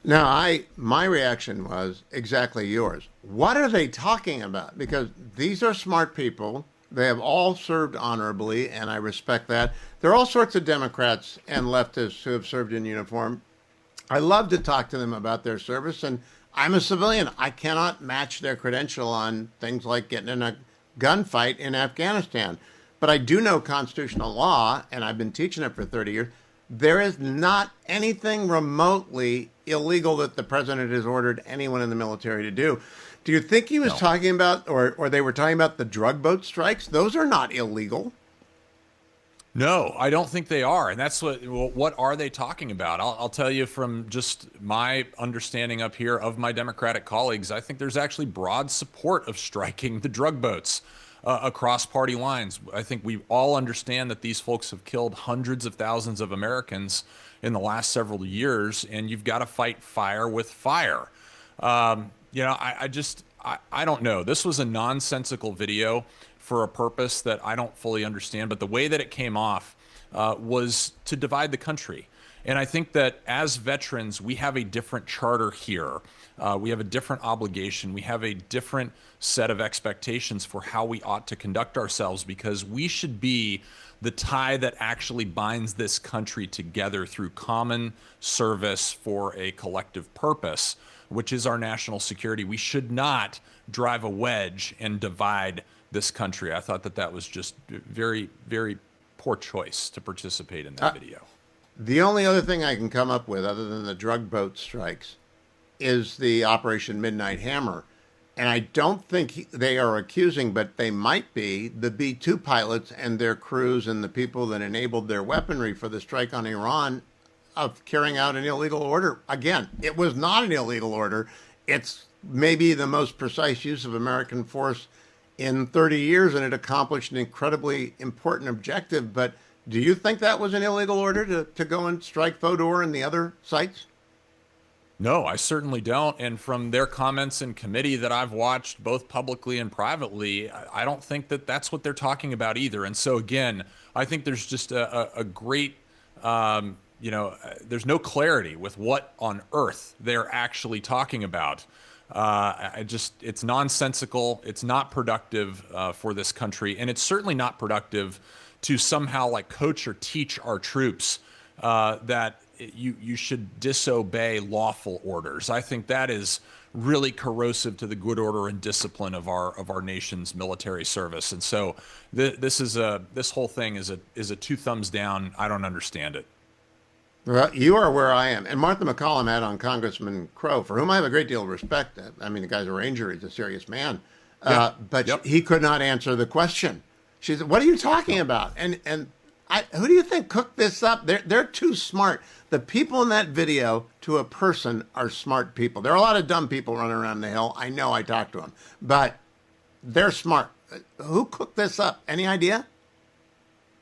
Now, my reaction was exactly yours. What are they talking about? Because these are smart people. They have all served honorably, and I respect that. There are all sorts of Democrats and leftists who have served in uniform. I love to talk to them about their service, and I'm a civilian. I cannot match their credential on things like getting in a gunfight in Afghanistan. But I do know constitutional law, and I've been teaching it for 30 years. There is not anything remotely illegal that the president has ordered anyone in the military to do. Do you think he was talking about, or they were talking about the drug boat strikes? Those are not illegal. No, I don't think they are. And that's what are they talking about? I'll tell you from just my understanding up here of my Democratic colleagues, I think there's actually broad support of striking the drug boats across party lines. I think we all understand that these folks have killed hundreds of thousands of Americans in the last several years, and you've got to fight fire with fire. You know, I don't know. This was a nonsensical video for a purpose that I don't fully understand, but the way that it came off was to divide the country. And I think that as veterans, we have a different charter here. We have a different obligation. We have a different set of expectations for how we ought to conduct ourselves, because we should be the tie that actually binds this country together through common service for a collective purpose, which is our national security. We should not drive a wedge and divide this country. I thought that that was just very, very poor choice to participate in that video. The only other thing I can come up with, other than the drug boat strikes, is the Operation Midnight Hammer. And I don't think they are accusing, but they might be, the B-2 pilots and their crews and the people that enabled their weaponry for the strike on Iran of carrying out an illegal order. Again, it was not an illegal order. It's maybe the most precise use of American force in 30 years, and it accomplished an incredibly important objective. But do you think that was an illegal order to go and strike Fodor and the other sites? No, I certainly don't. And from their comments in committee that I've watched, both publicly and privately, I don't think that that's what they're talking about either. And so, again, I think there's just a great, you know, there's no clarity with what on earth they're actually talking about. It's nonsensical. It's not productive for this country. And it's certainly not productive to somehow like coach or teach our troops that you should disobey lawful orders. I think that is really corrosive to the good order and discipline of our nation's military service. And so this whole thing is a two thumbs down. I don't understand it. Well, you are where I am. And Martha McCallum had on Congressman Crow, for whom I have a great deal of respect. I mean, the guy's a Ranger. He's a serious man. But he could not answer the question. She said, what are you talking about? And who do you think cooked this up? They're too smart. The people in that video, to a person, are smart people. There are a lot of dumb people running around the hill. I know, I talked to them. But they're smart. Who cooked this up? Any idea?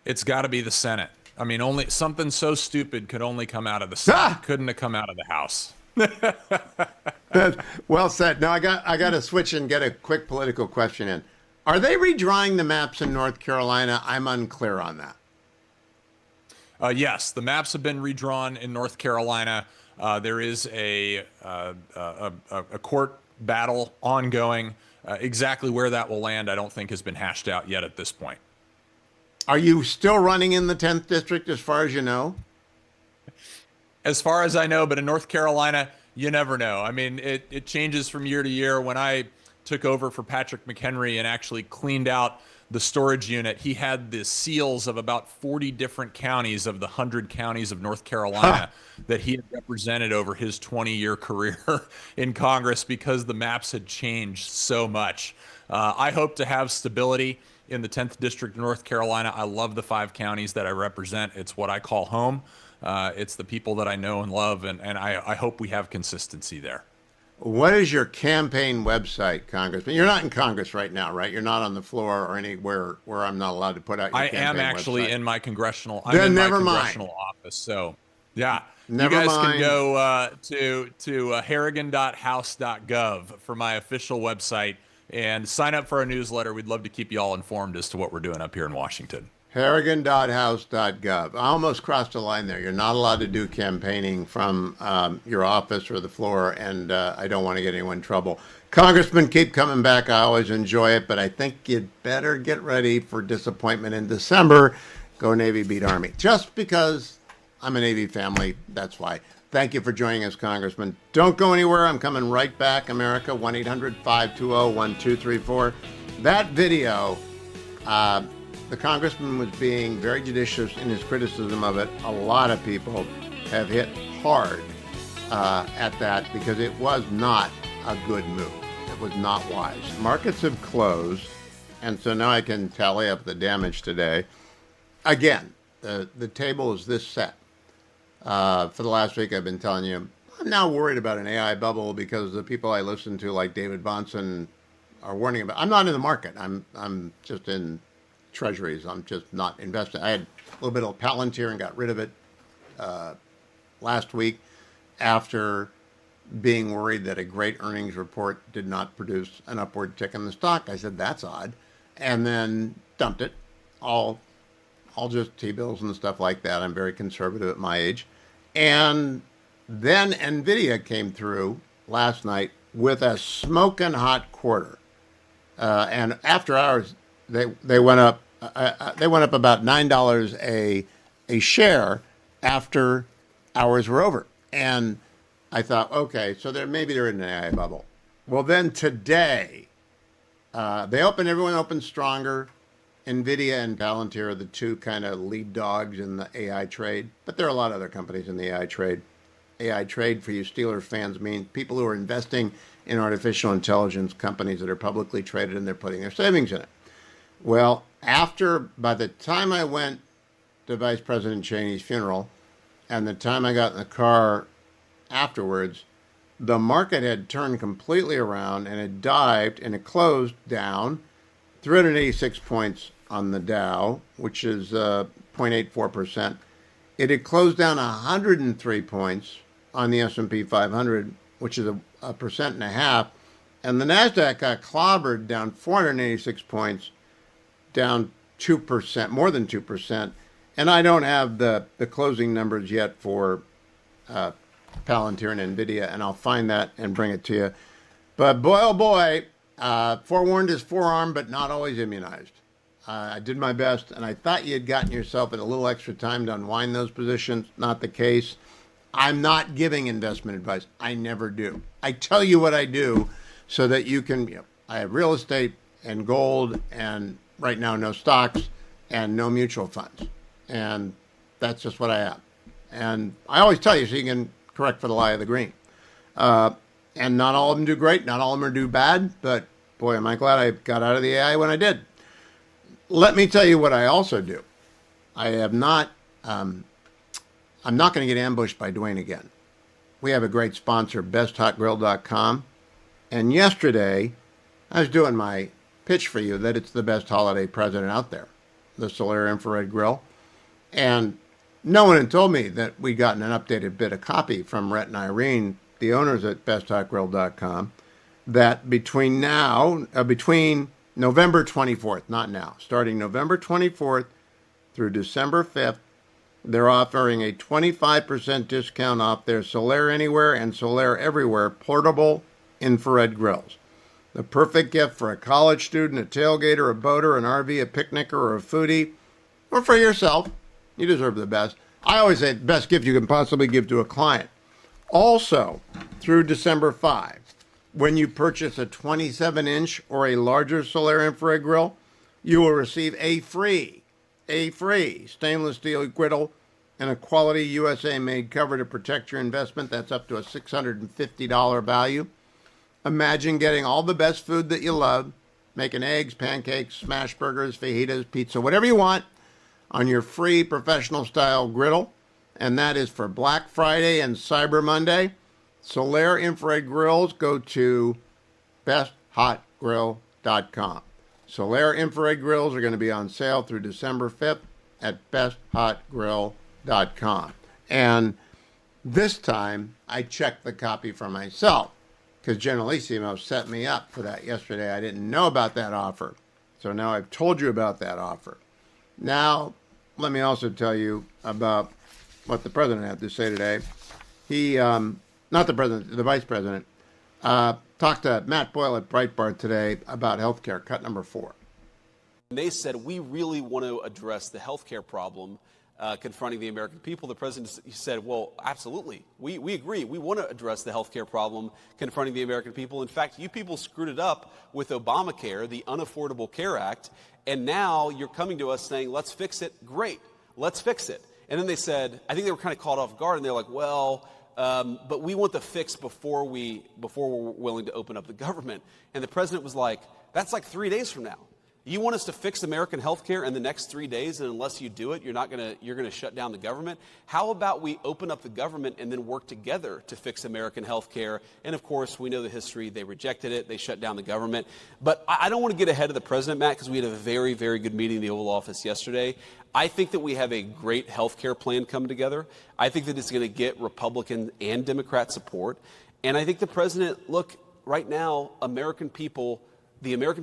It's got to be the Senate. I mean, only something so stupid could only come out of the Senate. Couldn't have come out of the House. Well said. Now I got to switch and get a quick political question in. Are they redrawing the maps in North Carolina? I'm unclear on that. Yes, the maps have been redrawn in North Carolina. There is a court battle ongoing. Exactly where that will land, I don't think has been hashed out yet at this point. Are you still running in the 10th district as far as you know? As far as I know, but in North Carolina, you never know. I mean, it changes from year to year. When I took over for Patrick McHenry and actually cleaned out the storage unit, he had the seals of about 40 different counties of the 100 counties of North Carolina that he had represented over his 20-year career in Congress because the maps had changed so much. I hope to have stability in the 10th District of North Carolina. I love the 5 counties that I represent. It's what I call home. It's the people that I know and love, and I hope we have consistency there. What is your campaign website, Congressman? You're not in Congress right now, right? You're not on the floor or anywhere where I'm not allowed to put out your campaign I am actually website. in my congressional. Then I'm in never my mind. congressional office. So, yeah, Never you guys mind. can go to harrigan.house.gov for my official website and sign up for our newsletter. We'd love to keep you all informed as to what we're doing up here in Washington. Harrigan.house.gov. I almost crossed a line there. You're not allowed to do campaigning from your office or the floor, and I don't want to get anyone in trouble. Congressman, keep coming back. I always enjoy it, but I think you'd better get ready for disappointment in December. Go Navy, beat Army. Just because I'm a Navy family, that's why. Thank you for joining us, Congressman. Don't go anywhere. I'm coming right back, America. 1-800-520-1234. That video... the congressman was being very judicious in his criticism of it. A lot of people have hit hard at that because it was not a good move. It was not wise. Markets have closed, and so now I can tally up the damage today. Again, the table is this set. For the last week, I've been telling you, I'm now worried about an AI bubble because the people I listen to, like David Bahnsen, are warning about. I'm not in the market. I'm just in treasuries. I'm just not invested. I had a little bit of Palantir and got rid of it last week after being worried that a great earnings report did not produce an upward tick in the stock. I said, that's odd. And then dumped it. All just T-bills and stuff like that. I'm very conservative at my age. And then NVIDIA came through last night with a smoking hot quarter. And after hours, they went up. They went up about $9 a share after hours were over, and I thought, okay, so maybe they're in an AI bubble. Well, then today, everyone opened stronger. NVIDIA and Palantir are the two kind of lead dogs in the AI trade, but there are a lot of other companies in the AI trade. AI trade, for you Steelers fans, means people who are investing in artificial intelligence companies that are publicly traded and they're putting their savings in it. Well, by the time I went to Vice President Cheney's funeral and the time I got in the car afterwards, the market had turned completely around and it dived and it closed down 386 points on the Dow, which is 0.84%. It had closed down 103 points on the S&P 500, which is a 1.5%. And the NASDAQ got clobbered down 486 points, down 2%, more than 2%. And I don't have the closing numbers yet for Palantir and NVIDIA, and I'll find that and bring it to you. But boy, oh boy, forewarned is forearmed, but not always immunized. I did my best, and I thought you had gotten yourself in a little extra time to unwind those positions. Not the case. I'm not giving investment advice. I never do. I tell you what I do so that you can, I have real estate and gold and right now no stocks and no mutual funds. And that's just what I have. And I always tell you so you can correct for the lie of the green. And not all of them do great. Not all of them do bad. But boy, am I glad I got out of the AI when I did. Let me tell you what I also do. I'm not going to get ambushed by Dwayne again. We have a great sponsor, besthotgrill.com. And yesterday, I was doing my pitch for you that it's the best holiday present out there, the Solar Infrared Grill. And no one had told me that we'd gotten an updated bit of copy from Rhett and Irene, the owners at besthotgrill.com, that between November 24th, not now, starting November 24th through December 5th, they're offering a 25% discount off their Solar Anywhere and Solar Everywhere portable infrared grills. The perfect gift for a college student, a tailgater, a boater, an RV, a picnicker, or a foodie, or for yourself. You deserve the best. I always say the best gift you can possibly give to a client. Also, through December 5, when you purchase a 27-inch or a larger Solar Infrared grill, you will receive a free stainless steel griddle and a quality USA-made cover to protect your investment. That's up to a $650 value. Imagine getting all the best food that you love, making eggs, pancakes, smash burgers, fajitas, pizza, whatever you want, on your free professional-style griddle. And that is for Black Friday and Cyber Monday. Solaire Infrared Grills, go to besthotgrill.com. Solaire Infrared Grills are going to be on sale through December 5th at besthotgrill.com. And this time, I checked the copy for myself because Generalissimo set me up for that yesterday. I didn't know about that offer. So now I've told you about that offer. Now, let me also tell you about what the president had to say today. He, not the president, the vice president, talked to Matt Boyle at Breitbart today about health care, cut number 4. They said, we really want to address the health care problem confronting the American people. The president said, well, absolutely. We agree. We want to address the health care problem confronting the American people. In fact, you people screwed it up with Obamacare, the Unaffordable Care Act, and now you're coming to us saying, let's fix it. Great. Let's fix it. And then they said, I think they were kind of caught off guard, and they're like, well, but we want the fix before we're willing to open up the government. And the president was like, that's like 3 days from now. You want us to fix American health care in the next 3 days, and unless you do it, you're going to shut down the government? How about we open up the government and then work together to fix American health care? And of course, we know the history. They rejected it. They shut down the government. But I don't want to get ahead of the president, Matt, because we had a very, very good meeting in the Oval Office yesterday. I think that we have a great health care plan coming together. I think that it's going to get Republican and Democrat support. And I think the president, look, right now, the American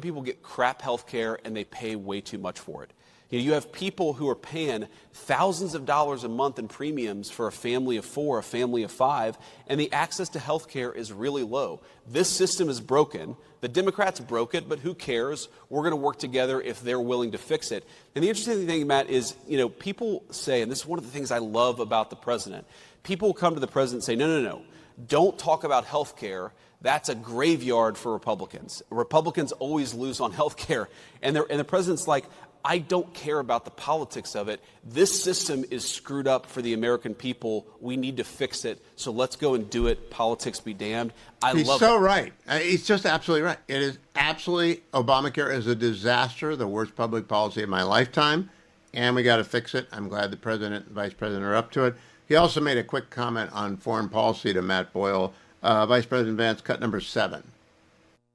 people get crap health care and they pay way too much for it. You have people who are paying thousands of dollars a month in premiums for a family of 4, a family of 5, and the access to health care is really low. This system is broken. The Democrats broke it, but who cares? We're going to work together if they're willing to fix it. And the interesting thing, Matt, is, people say, and this is one of the things I love about the president, people come to the president and say, no, don't talk about health care. That's a graveyard for Republicans. Republicans always lose on health care. And the president's like, I don't care about the politics of it. This system is screwed up for the American people. We need to fix it. So let's go and do it. Politics be damned. He's so right. He's just absolutely right. It is absolutely, Obamacare is a disaster, the worst public policy of my lifetime, and we got to fix it. I'm glad the president and vice president are up to it. He also made a quick comment on foreign policy to Matt Boyle. Vice President Vance, cut number 7.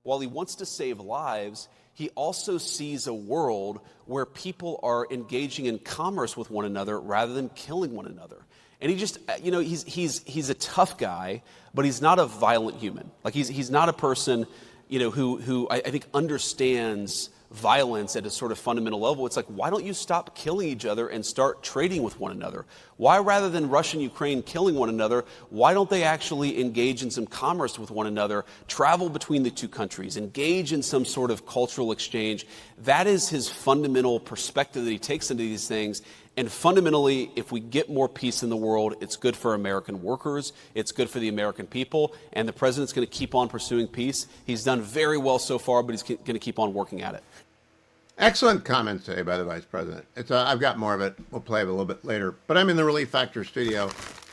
While he wants to save lives, he also sees a world where people are engaging in commerce with one another rather than killing one another. And he just, he's a tough guy, but he's not a violent human. Like he's not a person, who I think understands violence at a sort of fundamental level. It's like, why don't you stop killing each other and start trading with one another? Why, rather than Russia and Ukraine killing one another, why don't they actually engage in some commerce with one another, travel between the two countries, engage in some sort of cultural exchange? That is his fundamental perspective that he takes into these things. And fundamentally, if we get more peace in the world, it's good for American workers, it's good for the American people, and the president's going to keep on pursuing peace. He's done very well so far, but he's going to keep on working at it. Excellent comments today by the vice president. I've got more of it. We'll play it a little bit later. But I'm in the Relief Factor studio,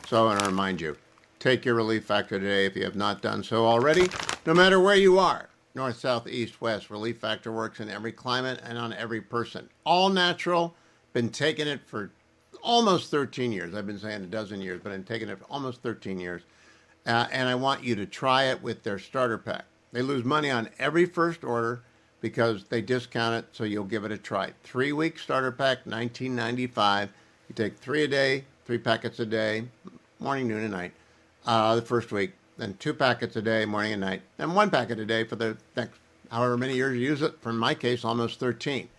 so I want to remind you, take your Relief Factor today if you have not done so already. No matter where you are, north, south, east, west, Relief Factor works in every climate and on every person. All natural. Been taking it for almost 13 years. I've been saying a dozen years, but I'm taking it for almost 13 years. And I want you to try it with their starter pack. They lose money on every first order because they discount it, so you'll give it a try. 3-week starter pack, $19.95. You take 3 a day, 3 packets a day, morning, noon, and night, the first week. Then 2 packets a day, morning and night. Then 1 packet a day for the next however many years you use it. For my case, almost 13.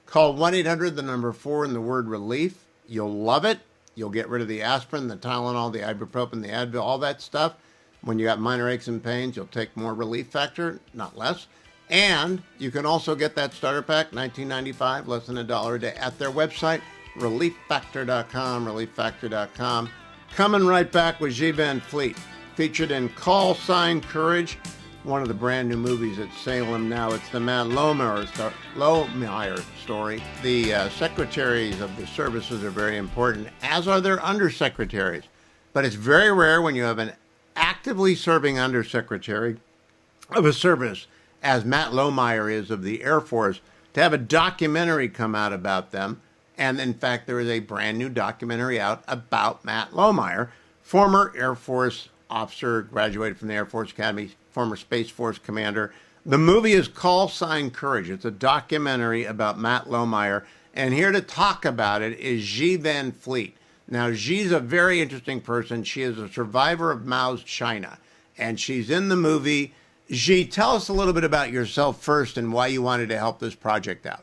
Call 1-800, the number 4, and the word relief. You'll love it. You'll get rid of the aspirin, the Tylenol, the ibuprofen, the Advil, all that stuff. When you got minor aches and pains, you'll take more Relief Factor, not less. And you can also get that starter pack, $19.95, less than $1 a day, at their website, relieffactor.com, relieffactor.com. Coming right back with G. Van Fleet, featured in Call Sign Courage. one of the brand new movies at Salem now. It's the Matt Lohmeyer story. The secretaries of the services are very important, as are their undersecretaries. But it's very rare when you have an actively serving undersecretary of a service, as Matt Lohmeyer is of the Air Force, to have a documentary come out about them. And in fact, there is a brand new documentary out about Matt Lohmeyer, former Air Force officer, graduated from the Air Force Academy, former Space Force commander. The movie is Call Sign Courage. It's a documentary about Matt Lohmeyer. And here to talk about it is Xi Van Fleet. Now, Xi's a very interesting person. She is a survivor of Mao's China, and she's in the movie. Xi, tell us a little bit about yourself first and why you wanted to help this project out.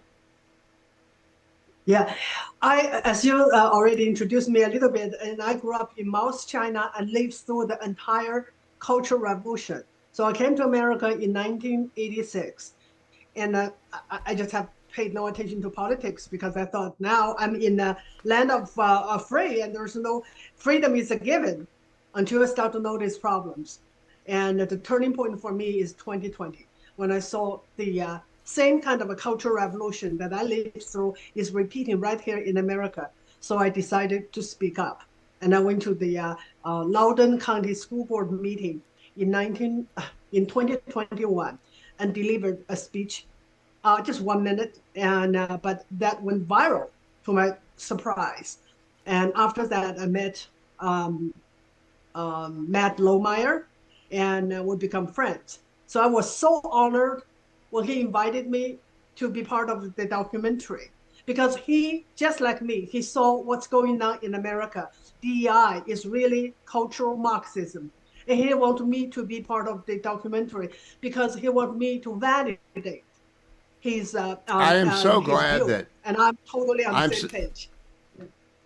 Yeah, as you already introduced me a little bit, and I grew up in Mao's China and lived through the entire Cultural Revolution. So I came to America in 1986, and I just have paid no attention to politics because I thought now I'm in a land of free, and there's no freedom is a given until I start to notice problems. And the turning point for me is 2020, when I saw the same kind of a cultural revolution that I lived through is repeating right here in America. So I decided to speak up. And I went to the Loudoun County School Board meeting in 2021 and delivered a speech, just 1 minute. And but that went viral to my surprise. And after that, I met Matt Lohmeyer, and we become friends. So I was so honored when he invited me to be part of the documentary, because he, just like me, he saw what's going on in America. DEI is really cultural Marxism. And he wanted me to be part of the documentary because he wanted me to validate his I am so glad that, and I'm totally on the same page.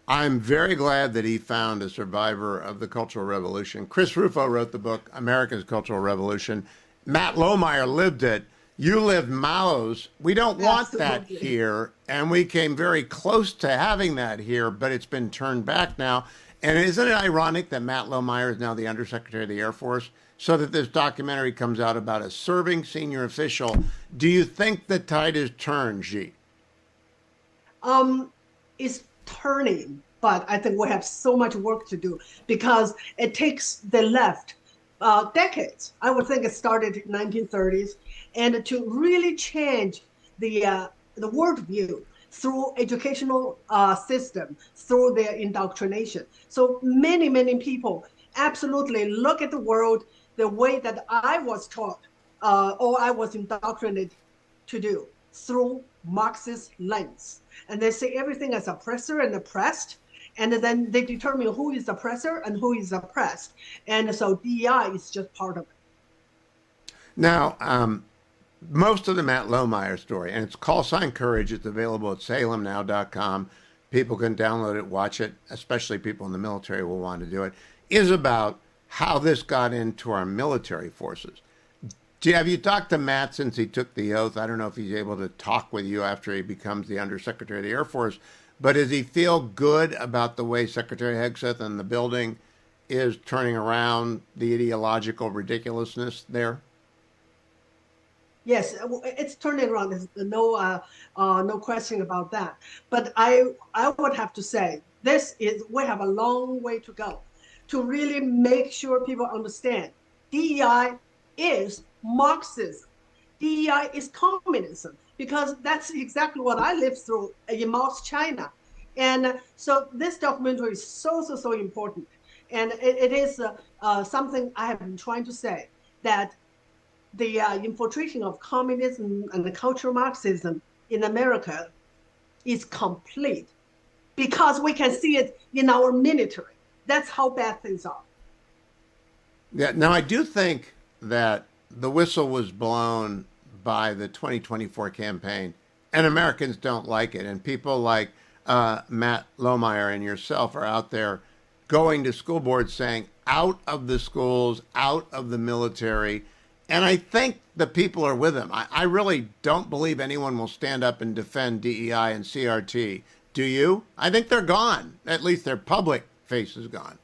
I'm very glad that he found a survivor of the Cultural Revolution. Chris Rufo wrote the book, America's Cultural Revolution. Matt Lohmeyer lived it. You lived Mao's. We don't want that here, and we came very close to having that here, but it's been turned back now. And isn't it ironic that Matt Lohmeyer is now the Undersecretary of the Air Force, so that this documentary comes out about a serving senior official? Do you think the tide is turned, Xi? It's turning, but I think we have so much work to do because it takes the left decades. I would think it started in 1930s, and to really change the worldview through educational system, through their indoctrination. So many people absolutely look at the world the way that I was taught or I was indoctrinated to do, through Marxist lens. And they see everything as oppressor and oppressed, and then they determine who is oppressor and who is oppressed. And so DEI is just part of it. Now, most of the Matt Lohmeyer story, and it's Call Sign Courage. It's available at salemnow.com. People can download it, watch it, especially people in the military will want to do it, is about how this got into our military forces. Have you talked to Matt since he took the oath? I don't know if he's able to talk with you after he becomes the Undersecretary of the Air Force, but does he feel good about the way Secretary Hegseth and the building is turning around the ideological ridiculousness there? Yes, it's turning around. There's no question about that. But I would have to say we have a long way to go to really make sure people understand DEI is Marxism. DEI is communism, because that's exactly what I lived through in Mao's China. And so this documentary is so important. And it is something I have been trying to say, that the infiltration of communism and the cultural Marxism in America is complete, because we can see it in our military. That's how bad things are. Yeah. Now, I do think that the whistle was blown by the 2024 campaign, and Americans don't like it. And people like Matt Lohmeyer and yourself are out there going to school boards saying, out of the schools, out of the military. And I think the people are with him. I really don't believe anyone will stand up and defend DEI and CRT. Do you? I think they're gone. At least their public face is gone.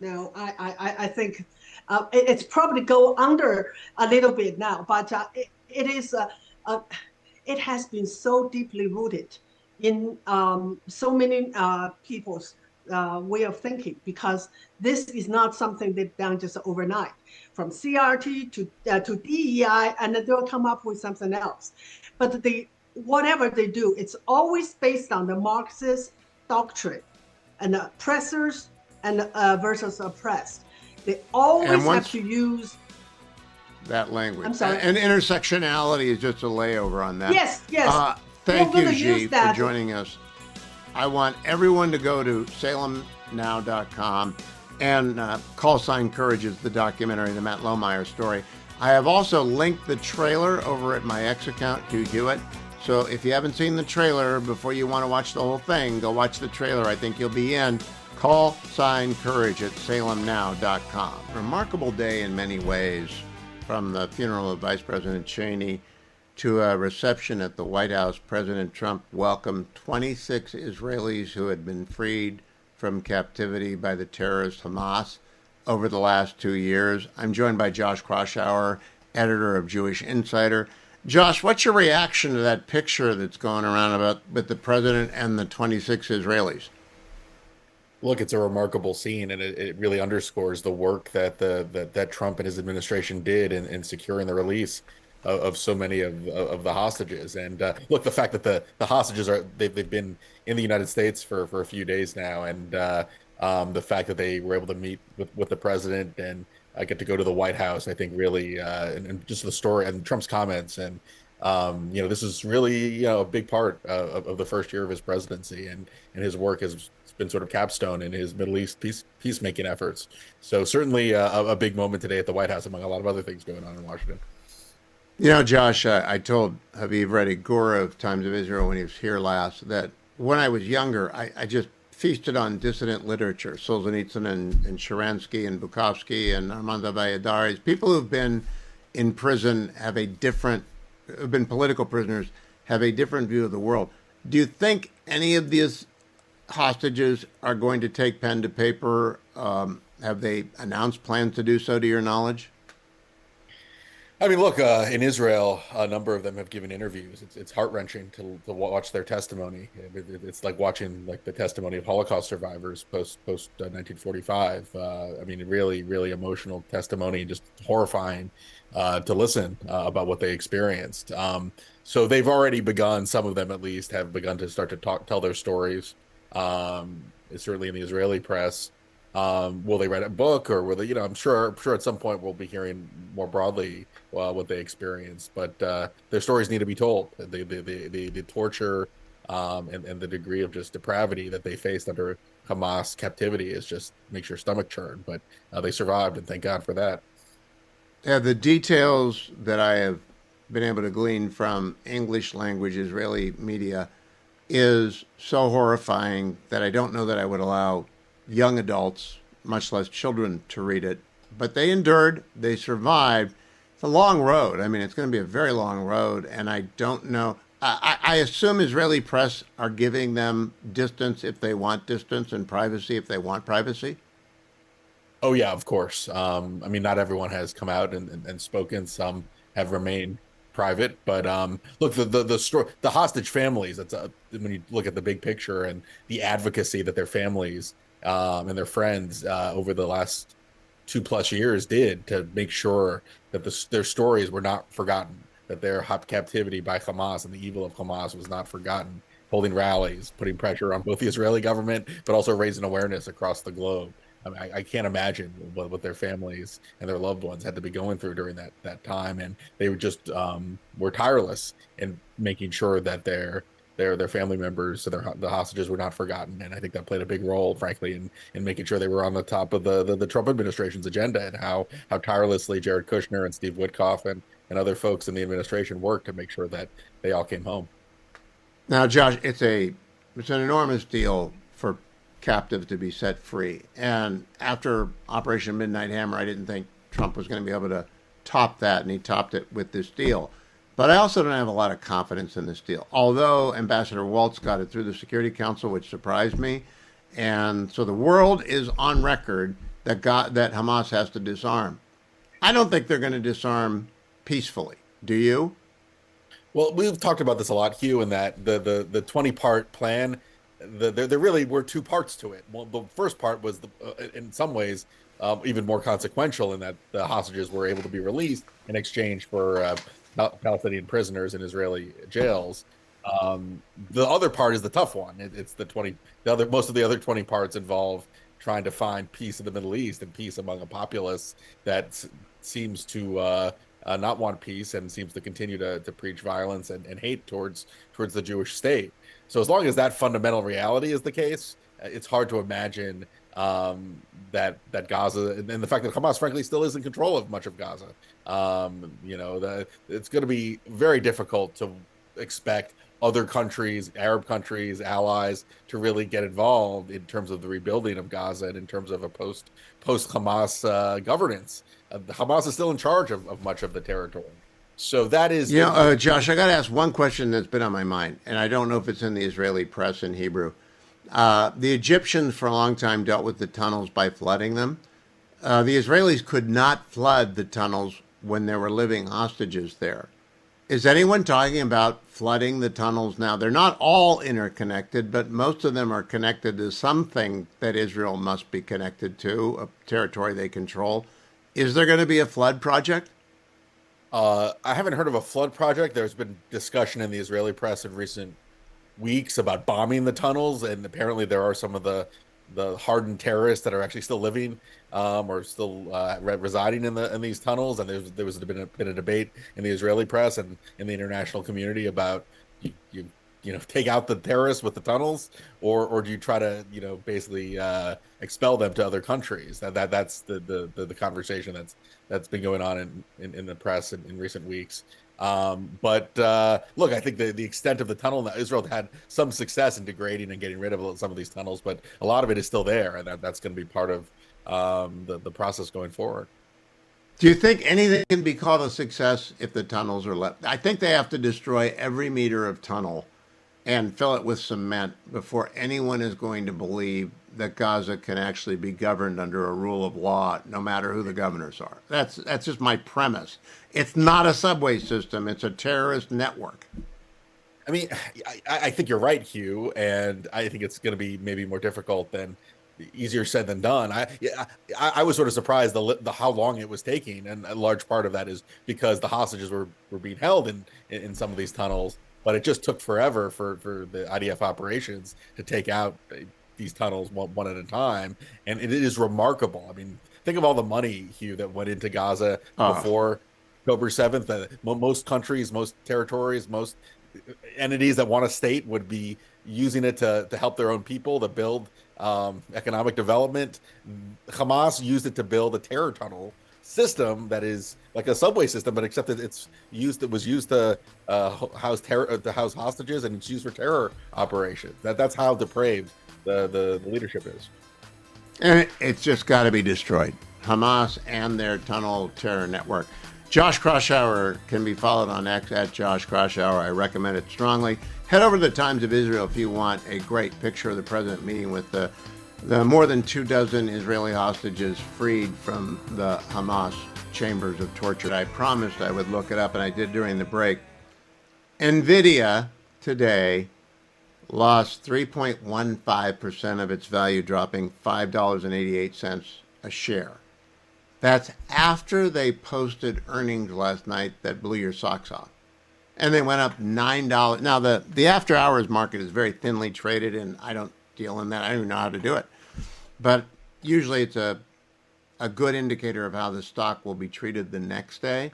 No, I think it's probably go under a little bit now, but it is it has been so deeply rooted in so many people's way of thinking, because this is not something they've done just overnight. From CRT to DEI, and then they'll come up with something else. But whatever they do, it's always based on the Marxist doctrine and the oppressors and versus oppressed. They always have to use that language. I'm sorry. And intersectionality is just a layover on that. Yes, yes. Thank you, G, for joining us. I want everyone to go to salemnow.com and Call Sign Courage is the documentary, the Matt Lohmeyer story. I have also linked the trailer over at my X account, Hugh Hewitt. So if you haven't seen the trailer before you want to watch the whole thing, go watch the trailer. I think you'll be in. Call Sign Courage at salemnow.com. Remarkable day in many ways, from the funeral of Vice President Cheney to a reception at the White House. President Trump welcomed 26 Israelis who had been freed from captivity by the terrorist Hamas over the last 2 years. I'm joined by Josh Kraushaar, editor of Jewish Insider. Josh, what's your reaction to that picture that's going around about with the president and the 26 Israelis? Look, it's a remarkable scene, and it really underscores the work that that Trump and his administration did in securing the release of so many of the hostages. And look, the fact that the hostages they've been in the United States for a few days now, and the fact that they were able to meet with the president and get to go to the White House, I think really and just the story and Trump's comments, and this is really a big part of the first year of his presidency, and his work has been sort of capstone in his Middle East peacemaking efforts. So certainly a big moment today at the White House, among a lot of other things going on in Washington. You know, Josh, I told Habib Reddy Gur of Times of Israel when he was here last that when I was younger, I just feasted on dissident literature, Solzhenitsyn and Sharansky and Bukowski and Armand Valladares. People who've been in prison have been political prisoners, have a different view of the world. Do you think any of these hostages are going to take pen to paper? Have they announced plans to do so, to your knowledge? I mean, look, in Israel, a number of them have given interviews. It's heart-wrenching to watch their testimony. It's like watching the testimony of Holocaust survivors post 1945. I mean, really, really emotional testimony, just horrifying to listen about what they experienced. So they've already begun, some of them at least, have begun to start to tell their stories. Certainly in the Israeli press. Will they write a book, or will they, I'm sure at some point we'll be hearing more broadly what they experienced, but their stories need to be told. The torture and the degree of just depravity that they faced under Hamas captivity just makes your stomach churn, but they survived, and thank God for that. Yeah, the details that I have been able to glean from English language Israeli media is so horrifying that I don't know that I would allow young adults, much less children, to read it. But they endured, they survived. It's a long road. I mean, it's going to be a very long road, and I don't know. I assume Israeli press are giving them distance if they want distance, and privacy if they want privacy. Oh, yeah, of course. I mean, not everyone has come out and spoken. Some have remained private, but look, the hostage families, that's when you look at the big picture and the advocacy that their families and their friends over the last 2+ years did to make sure that their stories were not forgotten, that their captivity by Hamas and the evil of Hamas was not forgotten, holding rallies, putting pressure on both the Israeli government, but also raising awareness across the globe. I mean, I can't imagine what their families and their loved ones had to be going through during that time, and they were just were tireless in making sure that their family members, so the hostages, were not forgotten. And I think that played a big role, frankly, in making sure they were on the top of the Trump administration's agenda, and how tirelessly Jared Kushner and Steve Witkoff and other folks in the administration worked to make sure that they all came home. Now, Josh, it's an enormous deal for captives to be set free. And after Operation Midnight Hammer, I didn't think Trump was going to be able to top that, and he topped it with this deal. But I also don't have a lot of confidence in this deal, although Ambassador Waltz got it through the Security Council, which surprised me. And so the world is on record that Hamas has to disarm. I don't think they're going to disarm peacefully. Do you? Well, we've talked about this a lot, Hugh, in that the 20-part plan, there really were two parts to it. Well, the first part was, in some ways, even more consequential in that the hostages were able to be released in exchange for Palestinian prisoners in Israeli jails. The other part is the tough one. It's most of the other 20 parts involve trying to find peace in the Middle East and peace among a populace that seems to not want peace and seems to continue to preach violence and hate towards the Jewish state. So as long as that fundamental reality is the case, it's hard to imagine that Gaza and the fact that Hamas, frankly, still is in control of much of Gaza. It's going to be very difficult to expect other countries, Arab countries, allies, to really get involved in terms of the rebuilding of Gaza and in terms of a post Hamas governance. Hamas is still in charge of much of the territory. So that is... Josh, I got to ask one question that's been on my mind, and I don't know if it's in the Israeli press in Hebrew. The Egyptians for a long time dealt with the tunnels by flooding them. The Israelis could not flood the tunnels when there were living hostages there. Is anyone talking about flooding the tunnels now? They're not all interconnected, but most of them are connected to something that Israel must be connected to, a territory they control. Is there going to be a flood project? I haven't heard of a flood project. There's been discussion in the Israeli press in recent weeks about bombing the tunnels, and apparently there are some of the hardened terrorists that are actually still living or still residing in these tunnels. And there was been a debate in the Israeli press and in the international community about you take out the terrorists with the tunnels, or do you try to basically expel them to other countries? That's the conversation that's been going on in the press in recent weeks. But look, I think the extent of the tunnel, Israel had some success in degrading and getting rid of some of these tunnels, but a lot of it is still there, and that's going to be part of the process going forward. Do you think anything can be called a success if the tunnels are left? I think they have to destroy every meter of tunnel and fill it with cement before anyone is going to believe that Gaza can actually be governed under a rule of law, no matter who the governors are. That's just my premise. It's not a subway system. It's a terrorist network. I mean, I think you're right, Hugh, and I think it's going to be maybe more difficult than easier said than done. I was sort of surprised the how long it was taking, and a large part of that is because the hostages were being held in some of these tunnels, but it just took forever for the IDF operations to take out these tunnels one at a time, and it is remarkable. I mean, think of all the money, Hugh, that went into Gaza before October 7th. Most countries, most territories, most entities that want a state would be using it to help their own people, to build economic development. Hamas used it to build a terror tunnel system that is like a subway system, but except that it was used to house hostages, and it's used for terror operations. That's how depraved the leadership is. And it's just got to be destroyed. Hamas and their tunnel terror network. Josh Kraushaar can be followed on X at Josh Kraushaar. I recommend it strongly. Head over to the Times of Israel if you want a great picture of the president meeting with the more than 24 Israeli hostages freed from the Hamas chambers of torture. I promised I would look it up, and I did during the break. NVIDIA today lost 3.15% of its value, dropping $5.88 a share. That's after they posted earnings last night that blew your socks off. And they went up $9. Now, the after-hours market is very thinly traded, and I don't deal in that. I don't even know how to do it. But usually it's a good indicator of how the stock will be treated the next day.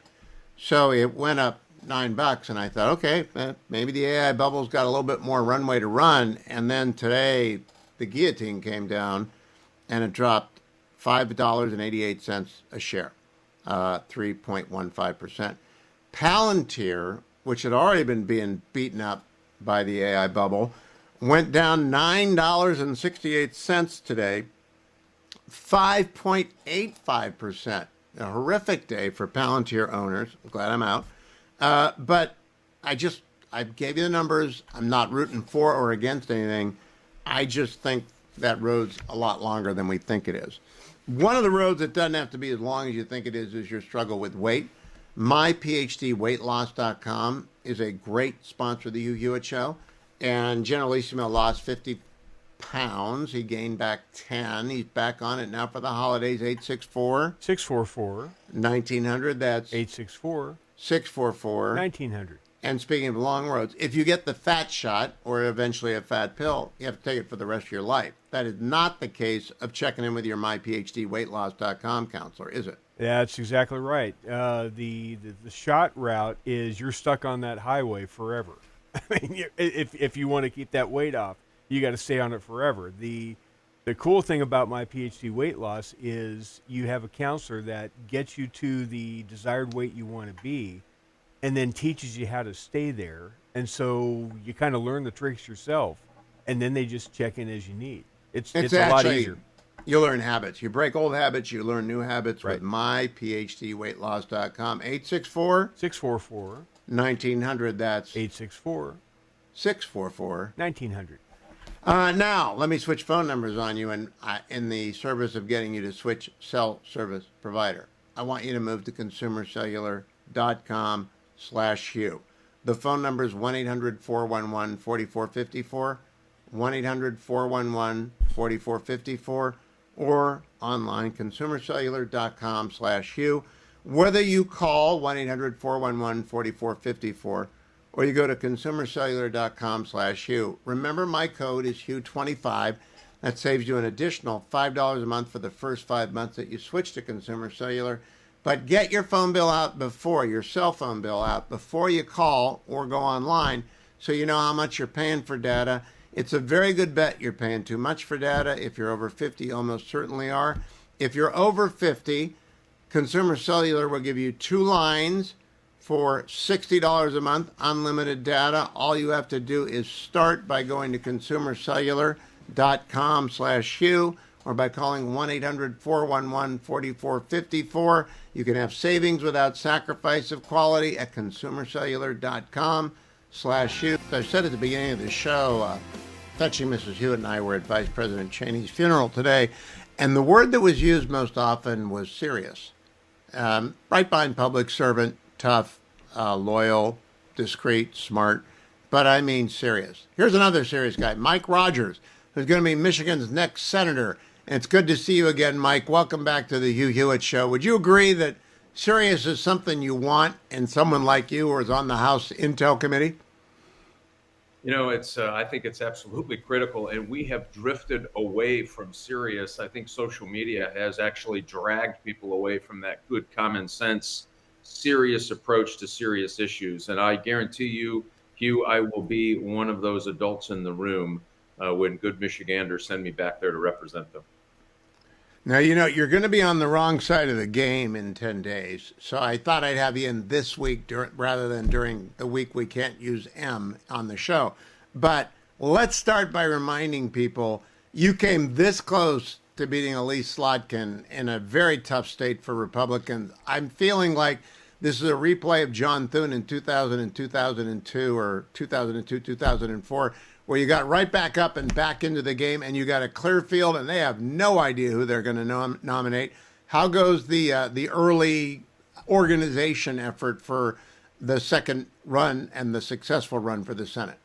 So it went up $9, and I thought, okay, maybe the AI bubble's got a little bit more runway to run. And then today, the guillotine came down, and it dropped $5.88 a share, 3.15%. Palantir, which had already been being beaten up by the AI bubble, went down $9.68 today, 5.85%. A horrific day for Palantir owners. I'm glad I'm out. But I gave you the numbers. I'm not rooting for or against anything. I just think that road's a lot longer than we think it is. One of the roads that doesn't have to be as long as you think it is your struggle with weight. MyPhDweightLoss.com is a great sponsor of the Hugh Hewitt Show. And Generalissimo lost 50 pounds. He gained back 10. He's back on it now for the holidays. 864 644 1900. That's 864 644 1900. And speaking of long roads, if you get the fat shot or eventually a fat pill, you have to take it for the rest of your life. That is not the case of checking in with your MyPhDweightLoss.com counselor, is it? Yeah, that's exactly right. The shot route is you're stuck on that highway forever. I mean, if you want to keep that weight off, you got to stay on it forever. The cool thing about My PhD Weight Loss is you have a counselor that gets you to the desired weight you want to be, and then teaches you how to stay there. And so you kind of learn the tricks yourself, and then they just check in as you need. It's a lot easier. You learn habits. You break old habits. You learn new habits with MyPhDweightLoss.com. 864 644 1900. That's 864 644 1900. Now, let me switch phone numbers on you in the service of getting you to switch cell service provider. I want you to move to consumercellular.com/Hugh. The phone number is 1-800-411-4454, 1-800-411-4454, or online, consumercellular.com/Hugh. Whether you call 1-800-411-4454 or you go to consumercellular.com/Hugh. Remember, my code is Hugh25. That saves you an additional $5 a month for the first 5 months that you switch to Consumer Cellular. But get your phone bill out before, your cell phone bill out before you call or go online so you know how much you're paying for data. It's a very good bet you're paying too much for data. If you're over 50, you almost certainly are. If you're over 50, Consumer Cellular will give you 2 lines for $60 a month, unlimited data. All you have to do is start by going to consumercellular.com/Hugh or by calling 1-800-411-4454. You can have savings without sacrifice of quality at consumercellular.com/Hugh. As I said at the beginning of the show, Fetching Mrs. Hewitt and I were at Vice President Cheney's funeral today, and the word that was used most often was serious. Right behind public servant, tough, loyal, discreet, smart, but I mean serious. Here's another serious guy, Mike Rogers, who's going to be Michigan's next senator. And it's good to see you again, Mike. Welcome back to the Hugh Hewitt Show. Would you agree that serious is something you want in someone like you who is on the House Intel Committee? You know, I think it's absolutely critical, and we have drifted away from serious. I think social media has actually dragged people away from that good common sense, serious approach to serious issues. And I guarantee you, Hugh, I will be one of those adults in the room when good Michiganders send me back there to represent them. Now, you know, you're going to be on the wrong side of the game in 10 days. So I thought I'd have you in this week rather than during the week we can't use M on the show. But let's start by reminding people you came this close to beating Elise Slotkin in a very tough state for Republicans. I'm feeling like this is a replay of John Thune in 2000 and 2002 or 2002, 2004, where you got right back up and back into the game, and you got a clear field, and they have no idea who they're going to nominate. How goes the early organization effort for the second run and the successful run for the Senate?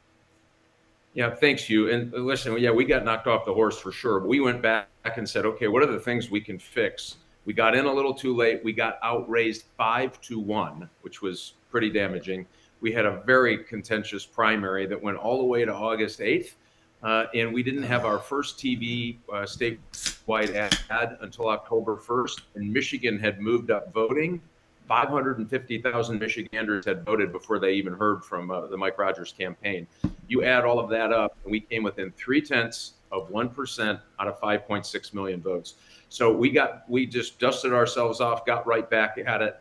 Yeah, thanks, Hugh. And listen, yeah, we got knocked off the horse for sure. But we went back and said, okay, what are the things we can fix? We got in a little too late. We got outraised 5-1, which was pretty damaging. We had a very contentious primary that went all the way to August 8th, and we didn't have our first TV statewide ad until October 1st, and Michigan had moved up voting. 550,000 Michiganders had voted before they even heard from the Mike Rogers campaign. You add all of that up, and we came within 0.3% out of 5.6 million votes. So we just dusted ourselves off, got right back at it.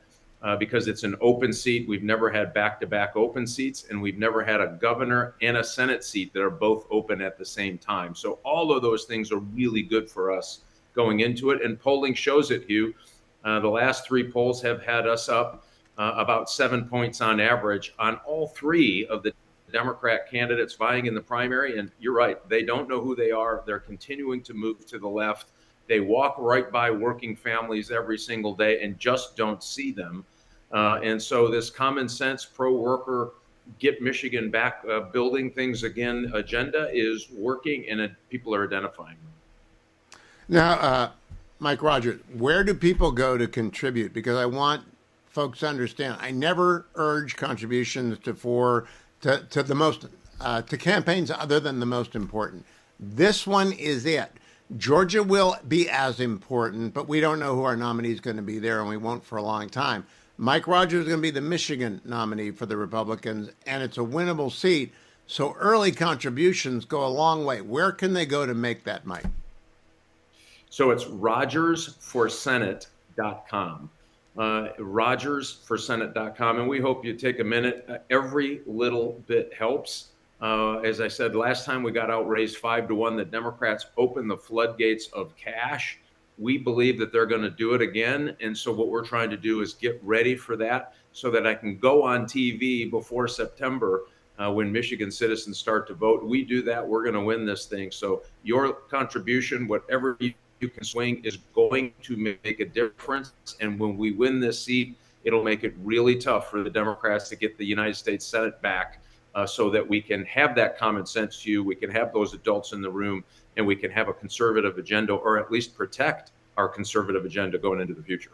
Because it's an open seat. We've never had back-to-back open seats, and we've never had a governor and a Senate seat that are both open at the same time. So all of those things are really good for us going into it, and polling shows it, Hugh. The last 3 polls have had us up about 7 points on average on all 3 of the Democrat candidates vying in the primary. And you're right, they don't know who they are. They're continuing to move to the left. They walk right by working families every single day and just don't see them. And so this common sense, pro-worker, get Michigan back building things again agenda is working, and people are identifying them. Now, Mike Rogers, where do people go to contribute? Because I want folks to understand, I never urge contributions to the most to campaigns other than the most important. This one is it. Georgia will be as important, but we don't know who our nominee is going to be there, and we won't for a long time. Mike Rogers is going to be the Michigan nominee for the Republicans, and it's a winnable seat. So early contributions go a long way. Where can they go to make that, Mike? So it's rogersforsenate.com. rogersforsenate.com. And we hope you take a minute. Every little bit helps. As I said, last time we got outraised 5-1, the Democrats opened the floodgates of cash. We believe that they're going to do it again. And so what we're trying to do is get ready for that so that I can go on TV before September when Michigan citizens start to vote. We do that, we're going to win this thing. So your contribution, whatever you can swing, is going to make a difference. And when we win this seat, it'll make it really tough for the Democrats to get the United States Senate back so that we can have that common sense view, we can have those adults in the room, and we can have a conservative agenda, or at least protect our conservative agenda going into the future.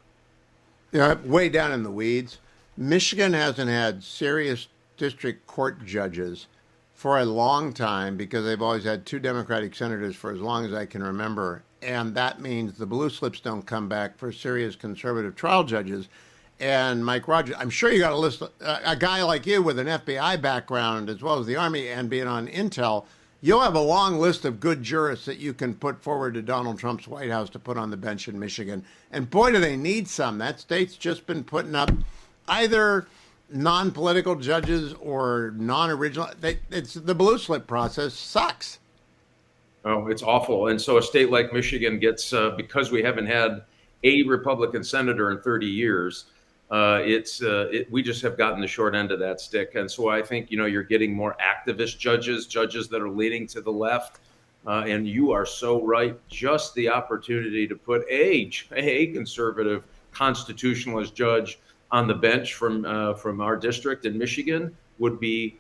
Yeah, way down in the weeds, Michigan hasn't had serious district court judges for a long time because they've always had 2 Democratic senators for as long as I can remember. And that means the blue slips don't come back for serious conservative trial judges. And Mike Rogers, I'm sure you got a list, a guy like you with an FBI background as well as the Army and being on Intel, you'll have a long list of good jurists that you can put forward to Donald Trump's White House to put on the bench in Michigan. And boy, do they need some. That state's just been putting up either non-political judges or non-original. It's the blue slip process sucks. Oh, it's awful. And so a state like Michigan gets, because we haven't had a Republican senator in 30 years, we just have gotten the short end of that stick. And so I think, you're getting more activist judges that are leaning to the left. And you are so right. Just the opportunity to put a conservative constitutionalist judge on the bench from our district in Michigan would be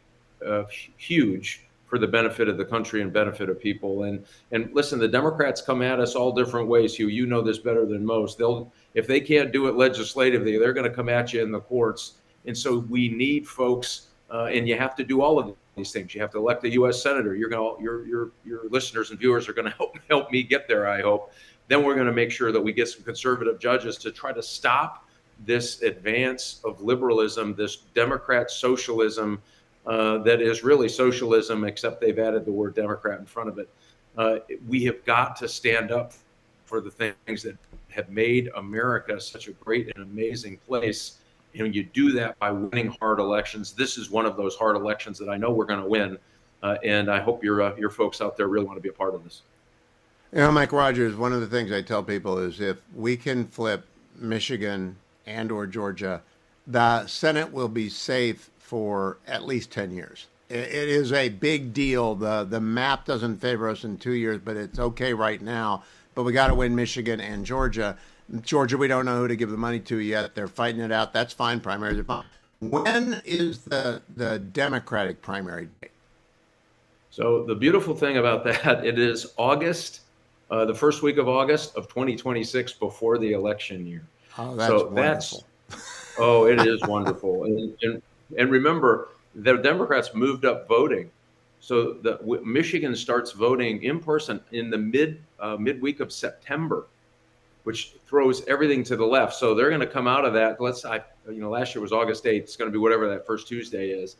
huge for the benefit of the country and benefit of people. And listen, the Democrats come at us all different ways, Hugh. You know this better than most. If they can't do it legislatively, they're going to come at you in the courts. And so we need folks, and you have to do all of these things. You have to elect a U.S. senator. Your listeners and viewers are going to help me get there, I hope. Then we're going to make sure that we get some conservative judges to try to stop this advance of liberalism, this Democrat socialism that is really socialism, except they've added the word Democrat in front of it. We have got to stand up for the things that have made America such a great and amazing place. And you do that by winning hard elections. This is one of those hard elections that I know we're going to win. And I hope your folks out there really want to be a part of this. Mike Rogers, one of the things I tell people is if we can flip Michigan and or Georgia, the Senate will be safe for at least 10 years. It is a big deal. The map doesn't favor us in 2 years, but it's okay right now. But we got to win Michigan and Georgia. Georgia, we don't know who to give the money to yet. They're fighting it out. That's fine. Primaries are fine. When is the Democratic primary date? So the beautiful thing about that, it is August, the first week of August of 2026 before the election year. Oh, that's wonderful. It is wonderful. And remember, the Democrats moved up voting. So Michigan starts voting in person in the midweek of September, which throws everything to the left. So they're going to come out of that. Last year was August 8th. It's going to be whatever that first Tuesday is.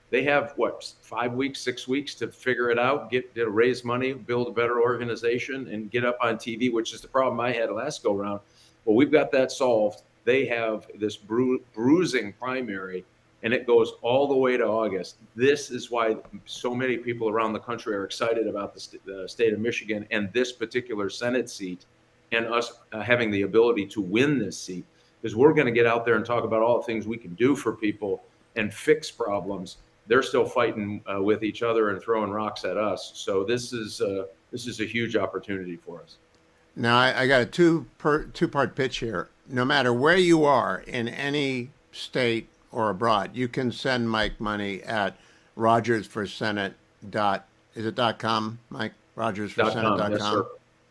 They have 5 weeks, 6 weeks to figure it out, to raise money, build a better organization, and get up on TV, which is the problem I had last go round. Well, we've got that solved. They have this bruising primary, and it goes all the way to August. This is why so many people around the country are excited about the state of Michigan and this particular Senate seat, and us having the ability to win this seat, because we're going to get out there and talk about all the things we can do for people and fix problems. they're still fighting with each other and throwing rocks at us. So this is a huge opportunity for us. Now, I got a two-part pitch here. No matter where you are in any state or abroad, you can send Mike money at rogersforsenate. Is it .com, Mike? rogersforsenate.com? Yes, sir.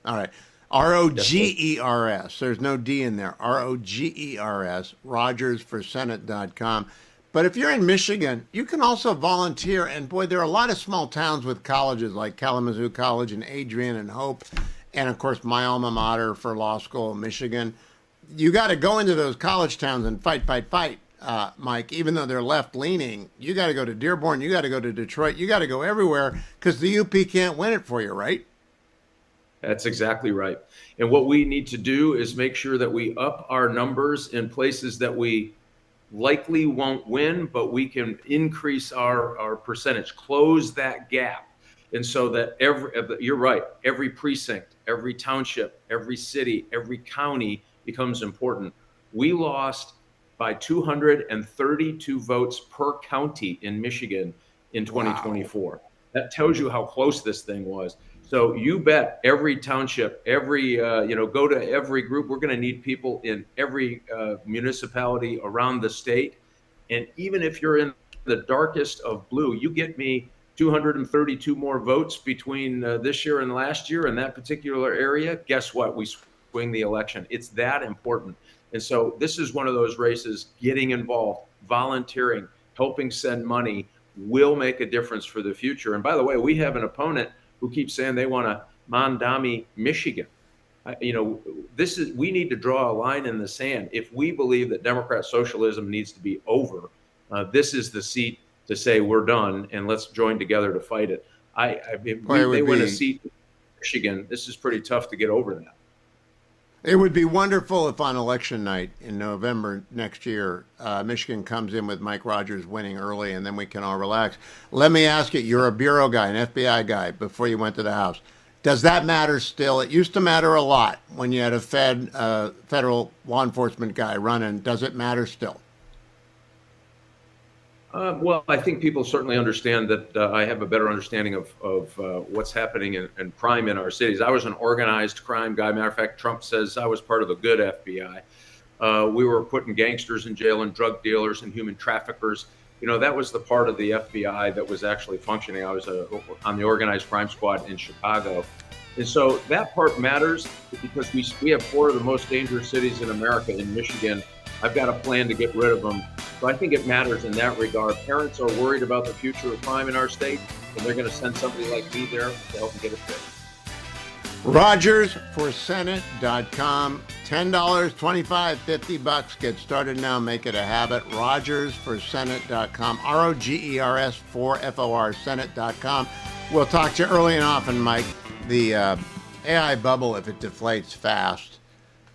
All right. ROGERS. There's no D in there. ROGERS, rogersforsenate.com. But if you're in Michigan, you can also volunteer. And boy, there are a lot of small towns with colleges like Kalamazoo College and Adrian and Hope. And of course, my alma mater for law school, Michigan. You got to go into those college towns and fight, Mike. Even though they're left leaning, you got to go to Dearborn. You got to go to Detroit. You got to go everywhere because the UP can't win it for you, right? That's exactly right. And what we need to do is make sure that we up our numbers in places that we likely won't win, but we can increase our percentage, close that gap. And so that you're right, every precinct, every township, every city, every county becomes important. We lost by 232 votes per county in Michigan in 2024. Wow. That tells you how close this thing was. So you bet every township, every, go to every group. We're going to need people in every municipality around the state. And even if you're in the darkest of blue, you get me 232 more votes between this year and last year in that particular area. Guess what? We swing the election. It's that important. And so this is one of those races, getting involved, volunteering, helping send money will make a difference for the future. And by the way, we have an opponent who keeps saying they want to Mondami, Michigan. We need to draw a line in the sand. If we believe that Democrat socialism needs to be over, this is the seat to say we're done and let's join together to fight it. If they win a seat in Michigan, this is pretty tough to get over that. It would be wonderful if on election night in November next year, Michigan comes in with Mike Rogers winning early and then we can all relax. Let me ask you, you're a bureau guy, an FBI guy before you went to the House. Does that matter still? It used to matter a lot when you had a federal law enforcement guy running. Does it matter still? Well, I think people certainly understand that I have a better understanding of what's happening in crime in our cities. I was an organized crime guy. Matter of fact, Trump says I was part of the good FBI. We were putting gangsters in jail and drug dealers and human traffickers. That was the part of the FBI that was actually functioning. I was on the organized crime squad in Chicago. And so that part matters because we have 4 of the most dangerous cities in America in Michigan. I've got a plan to get rid of them. So I think it matters in that regard. Parents are worried about the future of crime in our state, and they're going to send somebody like me there to help them get it fixed. RogersForSenate.com. $10, $25, $50. Get started now. Make it a habit. RogersForSenate.com. ROGERS for FOR Senate.com. We'll talk to you early and often, Mike. The AI bubble, if it deflates fast,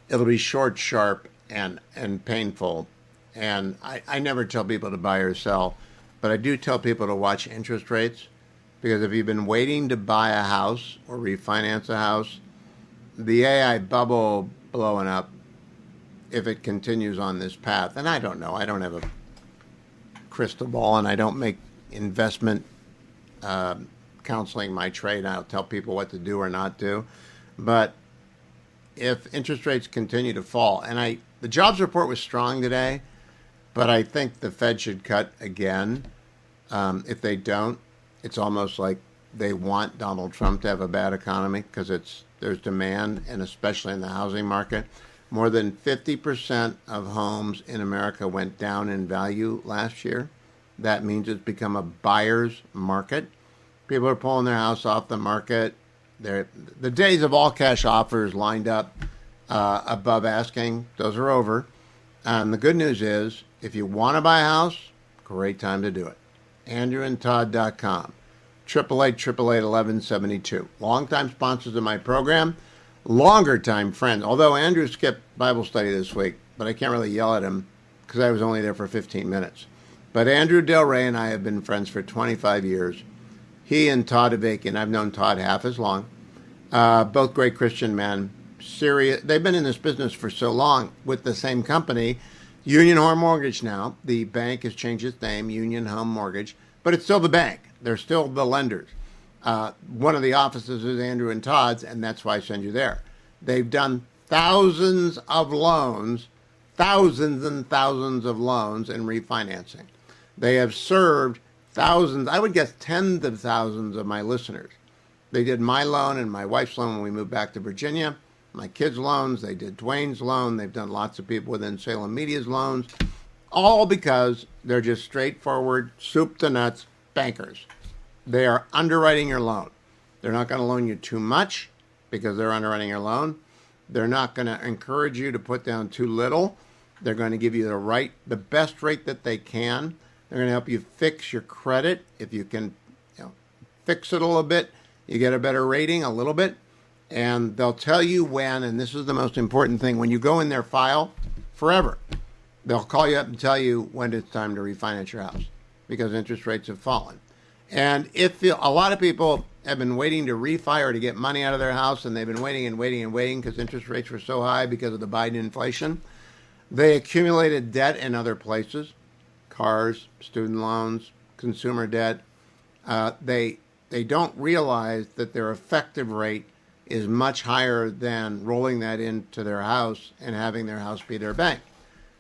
it'll be short, sharp, and painful. And I never tell people to buy or sell, but I do tell people to watch interest rates, because if you've been waiting to buy a house or refinance a house, the AI bubble blowing up, if it continues on this path, and I don't know, I don't have a crystal ball and I don't make investment counseling my trade. I'll tell people what to do or not do. But if interest rates continue to fall, and the jobs report was strong today, but I think the Fed should cut again. If they don't, it's almost like they want Donald Trump to have a bad economy because there's demand, and especially in the housing market. More than 50% of homes in America went down in value last year. That means it's become a buyer's market. People are pulling their house off the market. The days of all cash offers lined up above asking, those are over. And the good news is, if you want to buy a house, great time to do it. AndrewandTodd.com. 888-888-1172. Longtime sponsors of my program, longer time friends. Although Andrew skipped Bible study this week, but I can't really yell at him because I was only there for 15 minutes. But Andrew Del Rey and I have been friends for 25 years. He and Todd Avakian, I've known Todd half as long. Both great Christian men. Serious. They've been in this business for so long with the same company, Union Home Mortgage now. The bank has changed its name, Union Home Mortgage. but it's still the bank. They're still the lenders. One of the offices is Andrew and Todd's, and that's why I send you there. They've done thousands of loans, thousands and thousands of loans in refinancing. They have served thousands, I would guess tens of thousands of my listeners. They did my loan and my wife's loan when we moved back to Virginia, my kids' loans. They did Dwayne's loan. They've done lots of people within Salem Media's loans, all because they're just straightforward, soup to nuts bankers. They are underwriting your loan. They're not going to loan you too much because they're underwriting your loan. They're not going to encourage you to put down too little. They're going to give you the best rate that they can. They're going to help you fix your credit. If you can, fix it a little bit, you get a better rating a little bit. And they'll tell you when, and this is the most important thing, when you go in their file, forever, they'll call you up and tell you when it's time to refinance your house because interest rates have fallen. And if a lot of people have been waiting to refi or to get money out of their house, and they've been waiting and waiting and waiting because interest rates were so high because of the Biden inflation, they accumulated debt in other places, cars, student loans, consumer debt. They don't realize that their effective rate is much higher than rolling that into their house and having their house be their bank.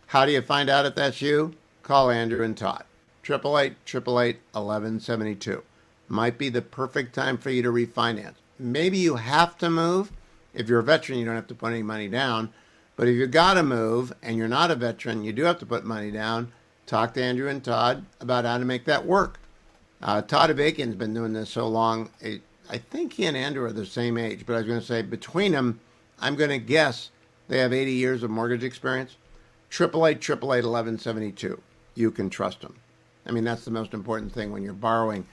How do you find out if that's you? Call Andrew and Todd. 888-888-1172. Might be the perfect time for you to refinance. Maybe you have to move. If you're a veteran, you don't have to put any money down. But if you got to move and you're not a veteran, you do have to put money down. Talk to Andrew and Todd about how to make that work. Todd Avakian's been doing this so long. I think he and Andrew are the same age, but I was going to say between them, I'm going to guess they have 80 years of mortgage experience. 888-888-1172. You can trust them. I mean, that's the most important thing when you're borrowing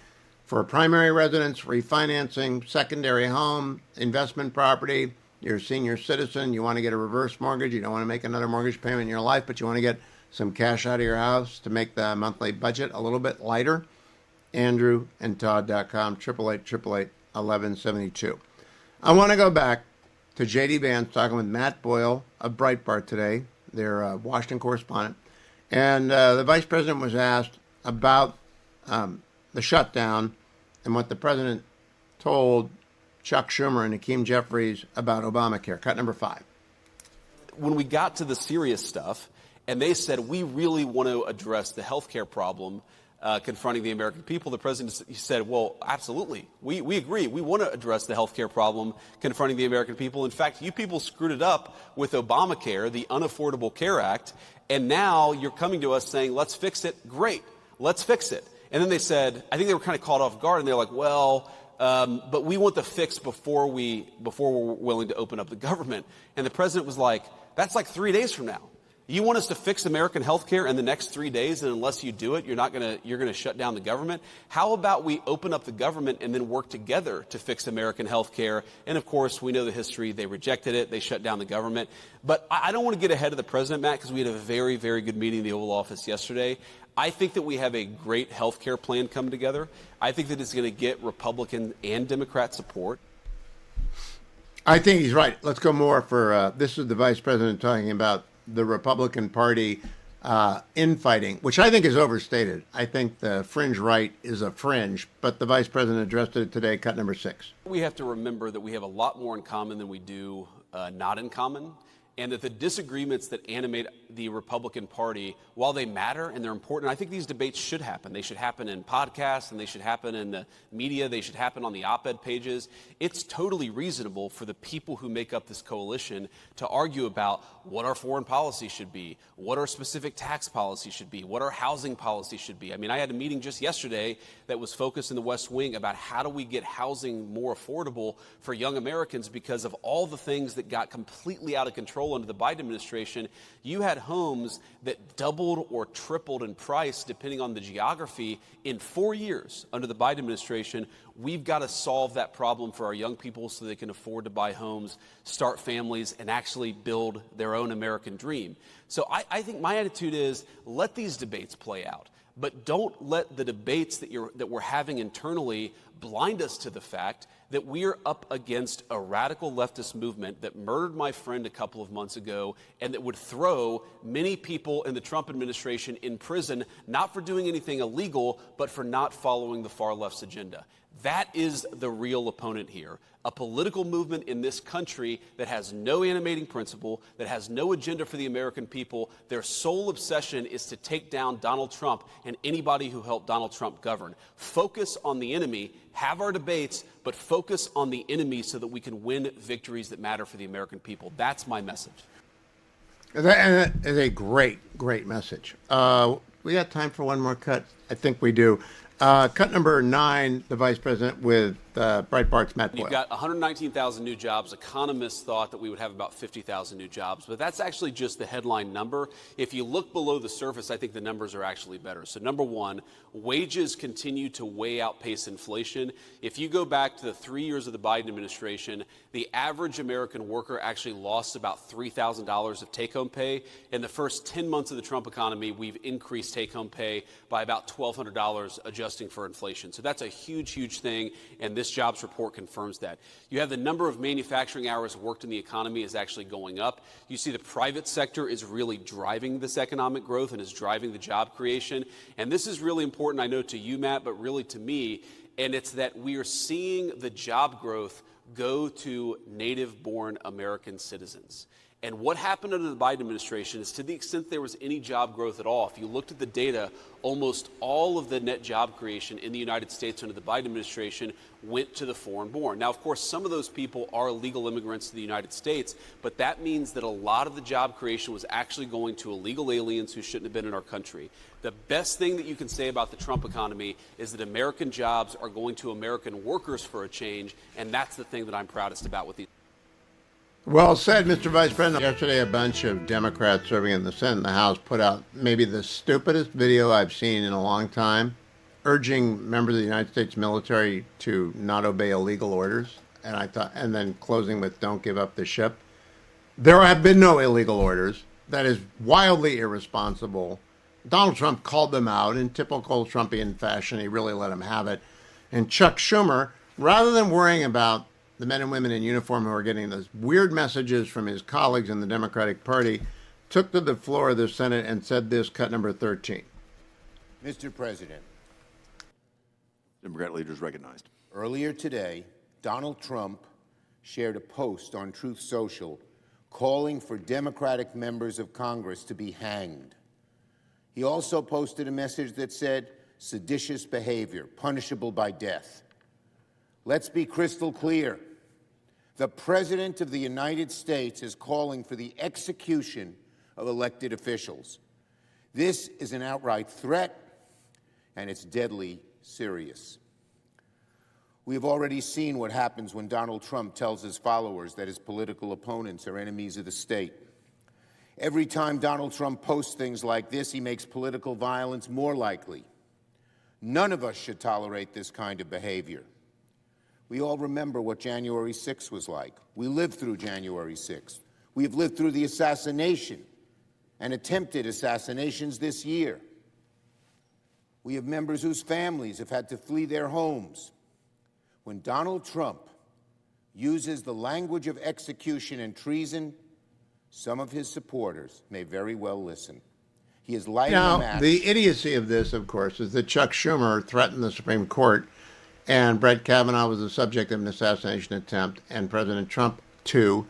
for a primary residence, refinancing, secondary home, investment property. You're a senior citizen. You want to get a reverse mortgage. You don't want to make another mortgage payment in your life, but you want to get some cash out of your house to make the monthly budget a little bit lighter. AndrewandTodd.com, 888-888-1172. I want to go back to J.D. Vance talking with Matt Boyle of Breitbart today, their Washington correspondent. And the vice president was asked about the shutdown and what the president told Chuck Schumer and Hakeem Jeffries about Obamacare. Cut number 5. When we got to the serious stuff, and they said, we really want to address the health care problem confronting the American people, the president said, well, absolutely. We agree. We want to address the health care problem confronting the American people. In fact, you people screwed it up with Obamacare, the Unaffordable Care Act, and now you're coming to us saying, let's fix it. Great. Let's fix it. And then they said, I think they were kind of caught off guard, and they're like, well, but we want the fix before we're willing to open up the government. And the president was like, that's like 3 days from now. You want us to fix American health care in the next 3 days, and unless you do it, you're going to shut down the government? How about we open up the government and then work together to fix American health care? And of course, we know the history. They rejected it. They shut down the government. But I don't want to get ahead of the president, Matt, because we had a very, very good meeting in the Oval Office yesterday. I think that we have a great health care plan come together. I think that it's going to get Republican and Democrat support. I think he's right. Let's go more for this is the vice president talking about the Republican Party infighting, which I think is overstated. I think the fringe right is a fringe, but the vice president addressed it today, cut number 6. We have to remember that we have a lot more in common than we do not in common, and that the disagreements that animate the Republican Party, while they matter and they're important, I think these debates should happen. They should happen in podcasts, and they should happen in the media. They should happen on the op-ed pages. It's totally reasonable for the people who make up this coalition to argue about what our foreign policy should be, what our specific tax policy should be, what our housing policy should be. I mean, I had a meeting just yesterday that was focused in the West Wing about how do we get housing more affordable for young Americans because of all the things that got completely out of control under the Biden administration. You had homes that doubled or tripled in price depending on the geography in 4 years under the Biden administration. We've got to solve that problem for our young people so they can afford to buy homes, start families, and actually build their own American dream. So I think my attitude is let these debates play out. But don't let the debates that we're having internally blind us to the fact that we are up against a radical leftist movement that murdered my friend a couple of months ago and that would throw many people in the Trump administration in prison, not for doing anything illegal, but for not following the far left's agenda. That is the real opponent here. A political movement in this country that has no animating principle, that has no agenda for the American people. Their sole obsession is to take down Donald Trump and anybody who helped Donald Trump govern. Focus on the enemy, have our debates, but focus on the enemy so that we can win victories that matter for the American people. That's my message. That is a great, great message. We got time for one more cut? I think we do. Cut number 9, the vice president with Breitbart's Matt Boyle. You've got 119,000 new jobs. Economists thought that we would have about 50,000 new jobs, but that's actually just the headline number. If you look below the surface, I think the numbers are actually better. So number one, wages continue to way outpace inflation. If you go back to the 3 years of the Biden administration, the average American worker actually lost about $3,000 of take-home pay. In the first 10 months of the Trump economy, we've increased take-home pay by about $1,200, adjusting for inflation. So that's a huge, huge thing, and this jobs report confirms that. You have the number of manufacturing hours worked in the economy is actually going up. You see the private sector is really driving this economic growth and is driving the job creation. And this is really important, I know, to you, Matt, but really to me, and it's that we are seeing the job growth go to native-born American citizens. And what happened under the Biden administration is, to the extent there was any job growth at all, if you looked at the data, almost all of the net job creation in the United States under the Biden administration went to the foreign-born. Now, of course, some of those people are legal immigrants to the United States, but that means that a lot of the job creation was actually going to illegal aliens who shouldn't have been in our country. The best thing that you can say about the Trump economy is that American jobs are going to American workers for a change, and that's the thing that I'm proudest about with these. Well said, Mr. Vice President. Yesterday, a bunch of Democrats serving in the Senate and the House put out maybe the stupidest video I've seen in a long time, urging members of the United States military to not obey illegal orders. And I thought, and then closing with "Don't give up the ship." There have been no illegal orders. That is wildly irresponsible. Donald Trump called them out in typical Trumpian fashion. He really let them have it. And Chuck Schumer, rather than worrying about the men and women in uniform who are getting those weird messages from his colleagues in the Democratic Party, took to the floor of the Senate and said this, cut number 13. Mr. President. Democrat leaders recognized. Earlier today, Donald Trump shared a post on Truth Social calling for Democratic members of Congress to be hanged. He also posted a message that said, seditious behavior, punishable by death. Let's be crystal clear. The President of the United States is calling for the execution of elected officials. This is an outright threat, and it's deadly serious. We've already seen what happens when Donald Trump tells his followers that his political opponents are enemies of the state. Every time Donald Trump posts things like this, he makes political violence more likely. None of us should tolerate this kind of behavior. We all remember what January 6th was like. We lived through January 6th. We have lived through the assassination and attempted assassinations this year. We have members whose families have had to flee their homes. When Donald Trump uses the language of execution and treason, some of his supporters may very well listen. He is lighting a match. Now, the idiocy of this, of course, is that Chuck Schumer threatened the Supreme Court, and Brett Kavanaugh was the subject of an assassination attempt, and President Trump, too.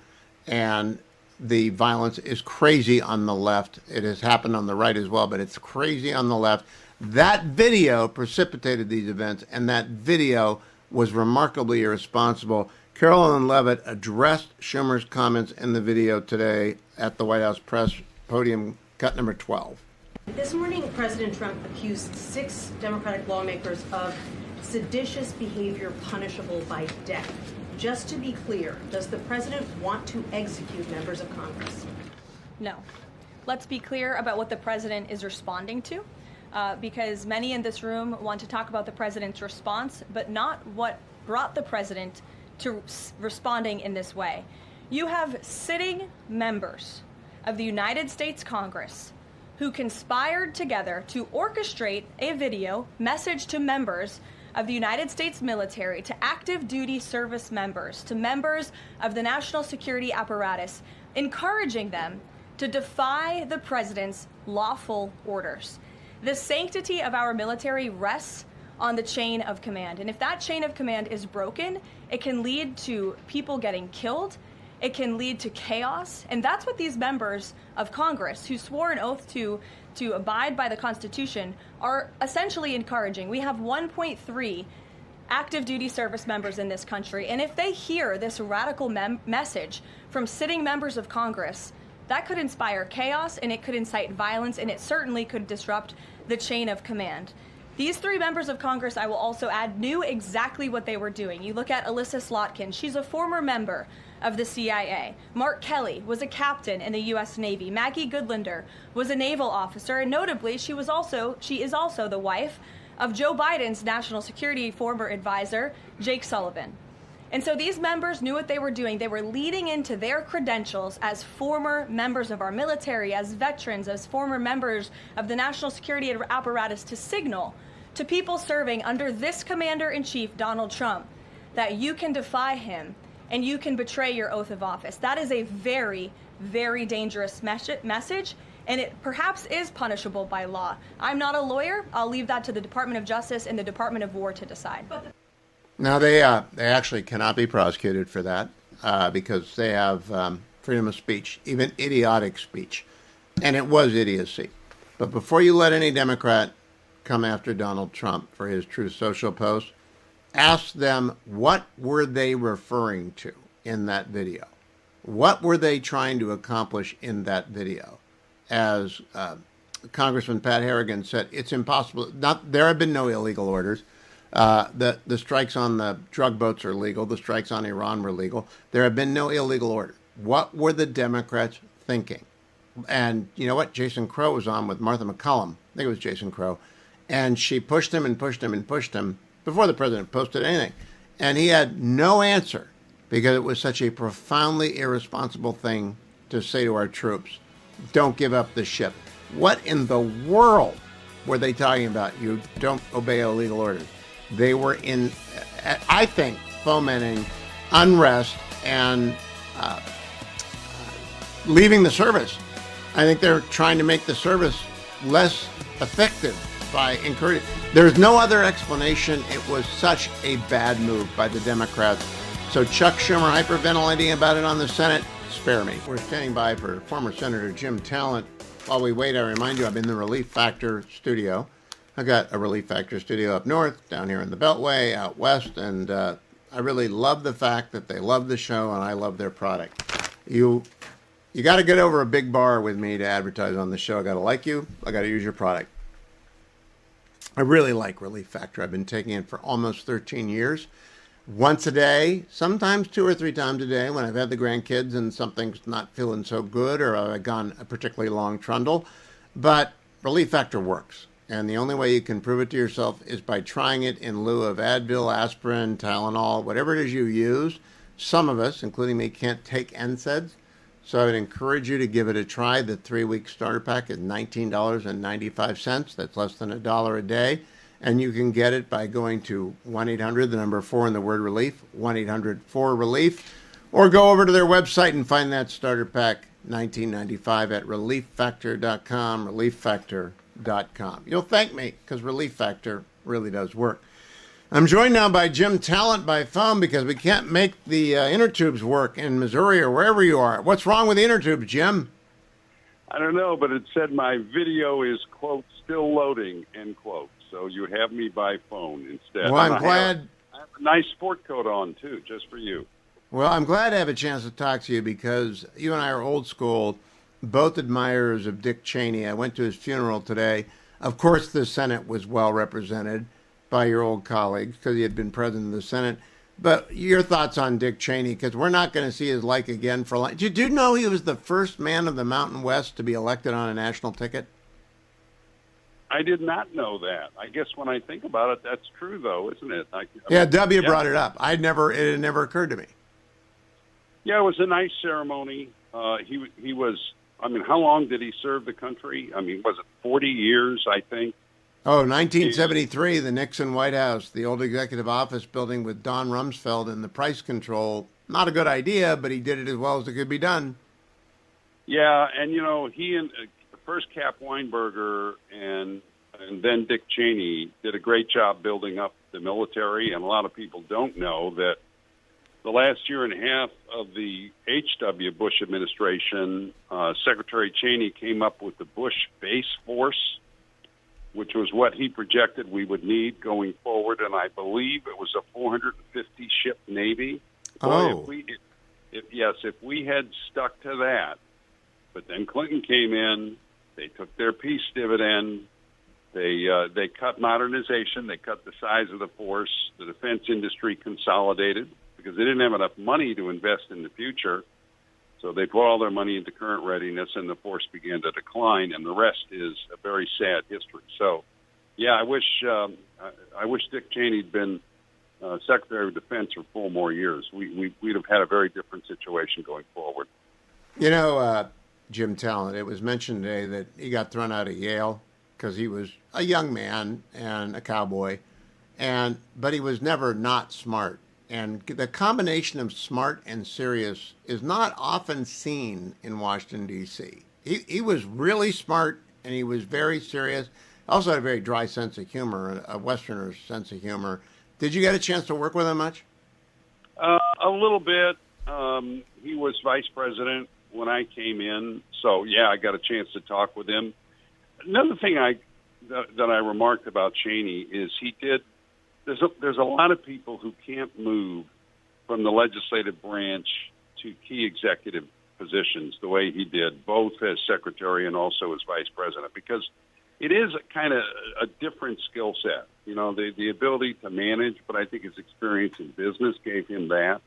And the violence is crazy on the left. It has happened on the right as well, but it's crazy on the left. That video precipitated these events, and that video was remarkably irresponsible. Carolyn Leavitt addressed Schumer's comments in the video today at the White House press podium, cut number 12. This morning, President Trump accused 6 Democratic lawmakers of seditious behavior punishable by death. Just to be clear, does the president want to execute members of Congress? No. Let's be clear about what the president is responding to, because many in this room want to talk about the president's response, but not what brought the president to responding in this way. You have sitting members of the United States Congress who conspired together to orchestrate a video message to members of the United States military to active duty service members, to members of the national security apparatus, encouraging them to defy the president's lawful orders. The sanctity of our military rests on the chain of command. And if that chain of command is broken, it can lead to people getting killed. It can lead to chaos. And that's what these members of Congress who swore an oath to abide by the Constitution are essentially encouraging. We have 1.3 active duty service members in this country. And if they hear this radical message from sitting members of Congress, that could inspire chaos, and it could incite violence, and it certainly could disrupt the chain of command. These 3 members of Congress, I will also add, knew exactly what they were doing. You look at Alyssa Slotkin. She's a former member of the CIA. Mark Kelly was a captain in the U.S. Navy. Maggie Goodlander was a naval officer, and notably, she is also the wife of Joe Biden's national security former advisor, Jake Sullivan. And so these members knew what they were doing. They were leading into their credentials as former members of our military, as veterans, as former members of the national security apparatus to signal to people serving under this commander-in-chief, Donald Trump, that you can defy him and you can betray your oath of office. That is a very, very dangerous message, and it perhaps is punishable by law. I'm not a lawyer. I'll leave that to the Department of Justice and the Department of War to decide. Now, they actually cannot be prosecuted for that because they have freedom of speech, even idiotic speech. And it was idiocy. But before you let any Democrat come after Donald Trump for his Truth Social post, ask them what were they referring to in that video? What were they trying to accomplish in that video? As Congressman Pat Harrigan said, it's impossible. There have been no illegal orders. The strikes on the drug boats are legal. The strikes on Iran were legal. There have been no illegal orders. What were the Democrats thinking? And you know what? Jason Crow was on with Martha McCollum. I think it was Jason Crow. And she pushed him and pushed him and pushed him before the president posted anything. And he had no answer because it was such a profoundly irresponsible thing to say to our troops. Don't give up the ship. What in the world were they talking about? You don't obey illegal orders. They were I think, fomenting unrest and leaving the service. I think they're trying to make the service less effective by encouraging. There's no other explanation. It was such a bad move by the Democrats. So Chuck Schumer hyperventilating about it on the Senate, spare me. We're standing by for former Senator Jim Talent. While we wait, I remind you I'm in the Relief Factor studio. I got a Relief Factor studio up north, down here in the Beltway, out west, and I really love the fact that they love the show and I love their product. You got to get over a big bar with me to advertise on the show. I got to like you. I got to use your product. I really like Relief Factor. I've been taking it for almost 13 years. Once a day, sometimes 2 or 3 times a day when I've had the grandkids and something's not feeling so good or I've gone a particularly long trundle. But Relief Factor works. And the only way you can prove it to yourself is by trying it in lieu of Advil, aspirin, Tylenol, whatever it is you use. Some of us, including me, can't take NSAIDs. So I would encourage you to give it a try. The 3-week starter pack is $19.95. That's less than $1 a day. And you can get it by going to 1-800, the number 4 and the word relief, 1-800-4-RELIEF, or go over to their website and find that starter pack, $19.95 at relieffactor.com, relieffactor.com. You'll thank me because Relief Factor really does work. I'm joined now by Jim Talent by phone because we can't make the inner tubes work in Missouri or wherever you are. What's wrong with the inner tubes, Jim? I don't know, but it said my video is, quote, still loading, end quote. So you have me by phone instead. Well, I'm glad. I have a nice sport coat on, too, just for you. Well, I'm glad to have a chance to talk to you because you and I are old school, both admirers of Dick Cheney. I went to his funeral today. Of course, the Senate was well represented by your old colleagues because he had been president of the Senate. But your thoughts on Dick Cheney, because we're not going to see his like again for life. Did you know he was the first man of the Mountain West to be elected on a national ticket? I did not know that. I guess when I think about it, that's true, though, isn't it? Yeah, W brought it up. It had never occurred to me. Yeah, it was a nice ceremony. He was, I mean, how long did he serve the country? I mean, was it 40 years, I think? Oh, 1973, the Nixon White House, the old executive office building with Don Rumsfeld and the price control. Not a good idea, but he did it as well as it could be done. Yeah, and he and first Cap Weinberger and then Dick Cheney did a great job building up the military, and a lot of people don't know that the last year and a half of the H.W. Bush administration, Secretary Cheney came up with the Bush Base Force, which was what he projected we would need going forward, and I believe it was a 450-ship Navy. Oh. Boy, if we had stuck to that, but then Clinton came in, they took their peace dividend, they cut modernization, they cut the size of the force, the defense industry consolidated because they didn't have enough money to invest in the future. So they put all their money into current readiness, and the force began to decline, and the rest is a very sad history. So, yeah, I wish Dick Cheney'd been Secretary of Defense for 4 more years. We'd have had a very different situation going forward. Jim Talent, it was mentioned today that he got thrown out of Yale because he was a young man and a cowboy, but he was never not smart. And the combination of smart and serious is not often seen in Washington, D.C. He was really smart, and he was very serious. Also had a very dry sense of humor, a Westerner's sense of humor. Did you get a chance to work with him much? A little bit. He was vice president when I came in, so, yeah, I got a chance to talk with him. Another thing that I remarked about Cheney is he did. There's a lot of people who can't move from the legislative branch to key executive positions the way he did, both as secretary and also as vice president, because it is kind of a different skill set. The ability to manage, but I think his experience in business gave him that.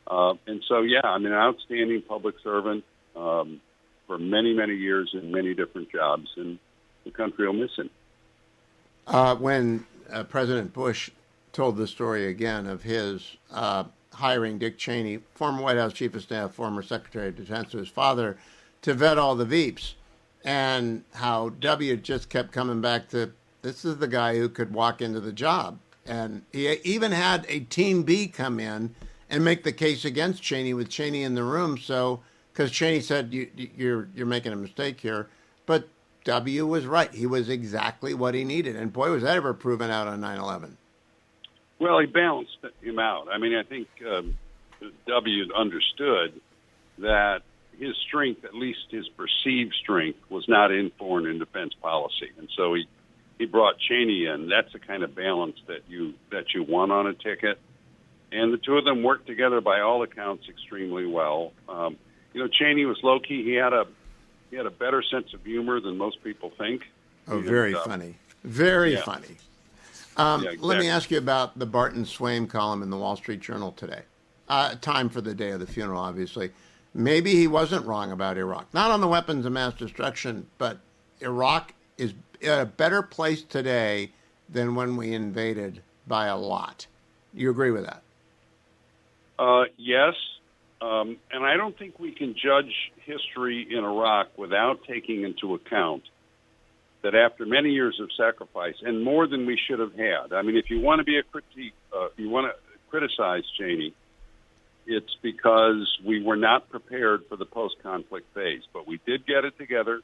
And so, yeah, an outstanding public servant for many, many years in many different jobs, and the country will miss him. When President Bush told the story again of his hiring Dick Cheney, former White House Chief of Staff, former Secretary of Defense, to his father, to vet all the Veeps, and how W just kept coming back to, this is the guy who could walk into the job. And he even had a Team B come in and make the case against Cheney with Cheney in the room. So, because Cheney said, you're making a mistake here. But W was right. He was exactly what he needed. And boy, was that ever proven out on 9/11. Well, he balanced him out. I think W understood that his strength, at least his perceived strength, was not in foreign and defense policy. And so he brought Cheney in. That's the kind of balance that you want on a ticket. And the two of them worked together by all accounts extremely well. Cheney was low-key. He had a better sense of humor than most people think. Oh, very funny. Very funny. Exactly. Let me ask you about the Barton Swaim column in the Wall Street Journal today. Time for the day of the funeral, obviously. Maybe he wasn't wrong about Iraq. Not on the weapons of mass destruction, but Iraq is in a better place today than when we invaded by a lot. You agree with that? Yes. And I don't think we can judge history in Iraq without taking into account that after many years of sacrifice, and more than we should have had, if you want to be you want to criticize Cheney, it's because we were not prepared for the post-conflict phase. But we did get it together.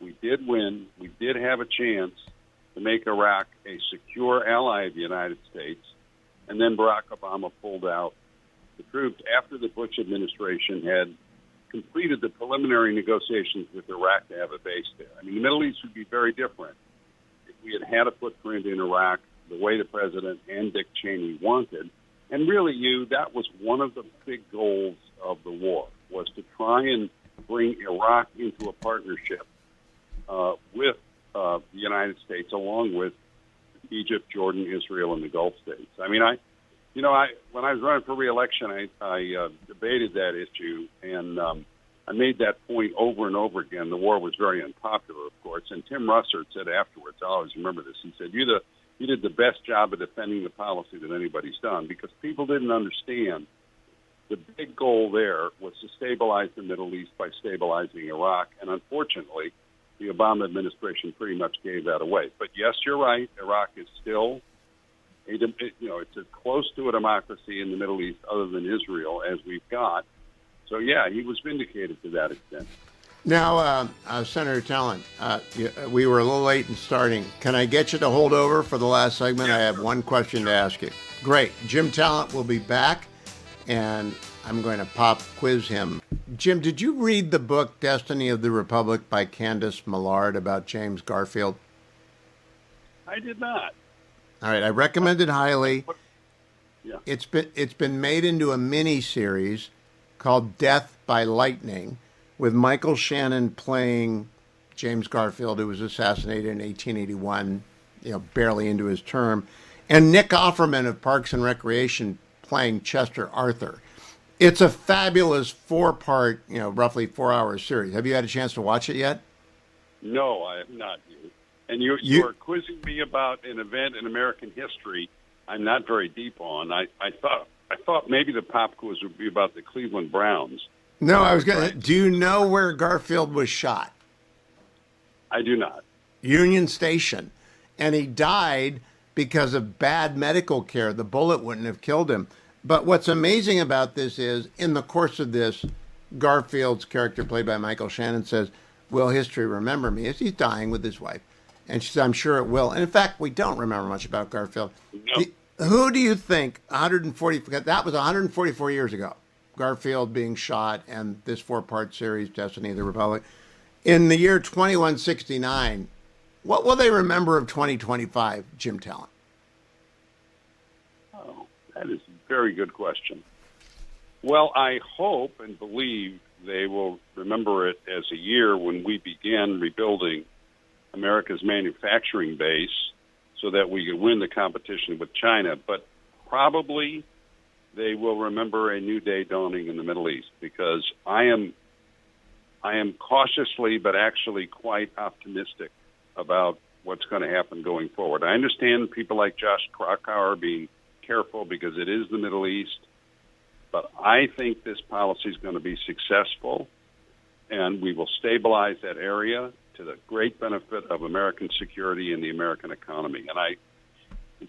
We did win. We did have a chance to make Iraq a secure ally of the United States. And then Barack Obama pulled out the troops after the Bush administration had completed the preliminary negotiations with Iraq to have a base there. The Middle East would be very different if we had had a footprint in Iraq the way the president and Dick Cheney wanted. And really, that was one of the big goals of the war, was to try and bring Iraq into a partnership with the United States, along with Egypt, Jordan, Israel, and the Gulf states. When I was running for re-election, I debated that issue, and I made that point over and over again. The war was very unpopular, of course, and Tim Russert said afterwards, I always remember this, he said, you did the best job of defending the policy that anybody's done, because people didn't understand the big goal there was to stabilize the Middle East by stabilizing Iraq, and unfortunately, the Obama administration pretty much gave that away. But yes, you're right. Iraq is still, it's as close to a democracy in the Middle East other than Israel as we've got. So yeah, he was vindicated to that extent. Now, Senator Talent, we were a little late in starting. Can I get you to hold over for the last segment? I have one question to ask you. Great. Jim Talent will be back, and I'm going to pop quiz him. Jim, did you read the book Destiny of the Republic by Candace Millard about James Garfield? I did not. All right, I recommend it highly. Yeah. It's been made into a mini series called Death by Lightning, with Michael Shannon playing James Garfield, who was assassinated in 1881, barely into his term, and Nick Offerman of Parks and Recreation playing Chester Arthur. It's a fabulous 4-part, roughly 4-hour series. Have you had a chance to watch it yet? No, I have not. And you are quizzing me about an event in American history I'm not very deep on. I thought maybe the pop quiz would be about the Cleveland Browns. No, I was going to. Do you know where Garfield was shot? I do not. Union Station. And he died because of bad medical care. The bullet wouldn't have killed him. But what's amazing about this is, in the course of this, Garfield's character, played by Michael Shannon, says, "Will history remember me?" As he's dying with his wife. And she says, "I'm sure it will." And in fact, we don't remember much about Garfield. No. Who do you think, that was 144 years ago, Garfield being shot and this 4-part series, Destiny of the Republic. In the year 2169, what will they remember of 2025, Jim Talent? Oh, that is a very good question. Well, I hope and believe they will remember it as a year when we began rebuilding America's manufacturing base so that we could win the competition with China. But probably they will remember a new day dawning in the Middle East, because I am cautiously but actually quite optimistic about what's going to happen going forward. I understand people like Josh Krakauer are being careful because it is the Middle East, but I think this policy is going to be successful, and we will stabilize that area to the great benefit of American security and the American economy. And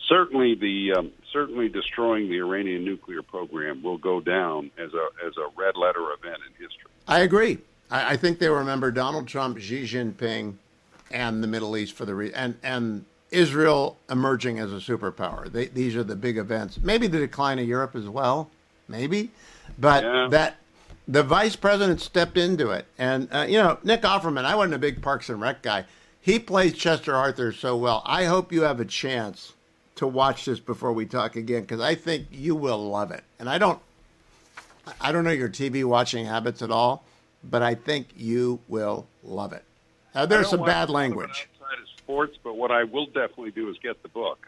certainly destroying the Iranian nuclear program will go down as a red letter event in history. I agree. I think they remember Donald Trump, Xi Jinping, and the Middle East and Israel emerging as a superpower. These are the big events. Maybe the decline of Europe as well. Maybe, but that. The vice president stepped into it. And, Nick Offerman, I wasn't a big Parks and Rec guy. He plays Chester Arthur so well. I hope you have a chance to watch this before we talk again, because I think you will love it. And I don't know your TV watching habits at all, but I think you will love it. There's some bad language. Outside of sports, but what I will definitely do is get the book.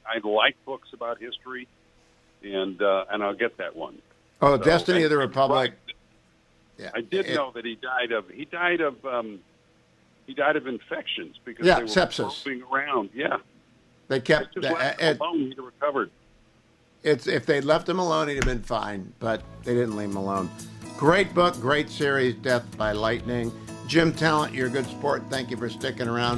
I like books about history, and I'll get that one. Oh, so, Destiny of the Republic. Yeah, I did know that he died of infections because they were sepsis. Moving around. Yeah, they kept him alone. He'd have recovered. If they'd left him alone, he'd have been fine, but they didn't leave him alone. Great book, great series, Death by Lightning. Jim Talent, you're a good sport. Thank you for sticking around.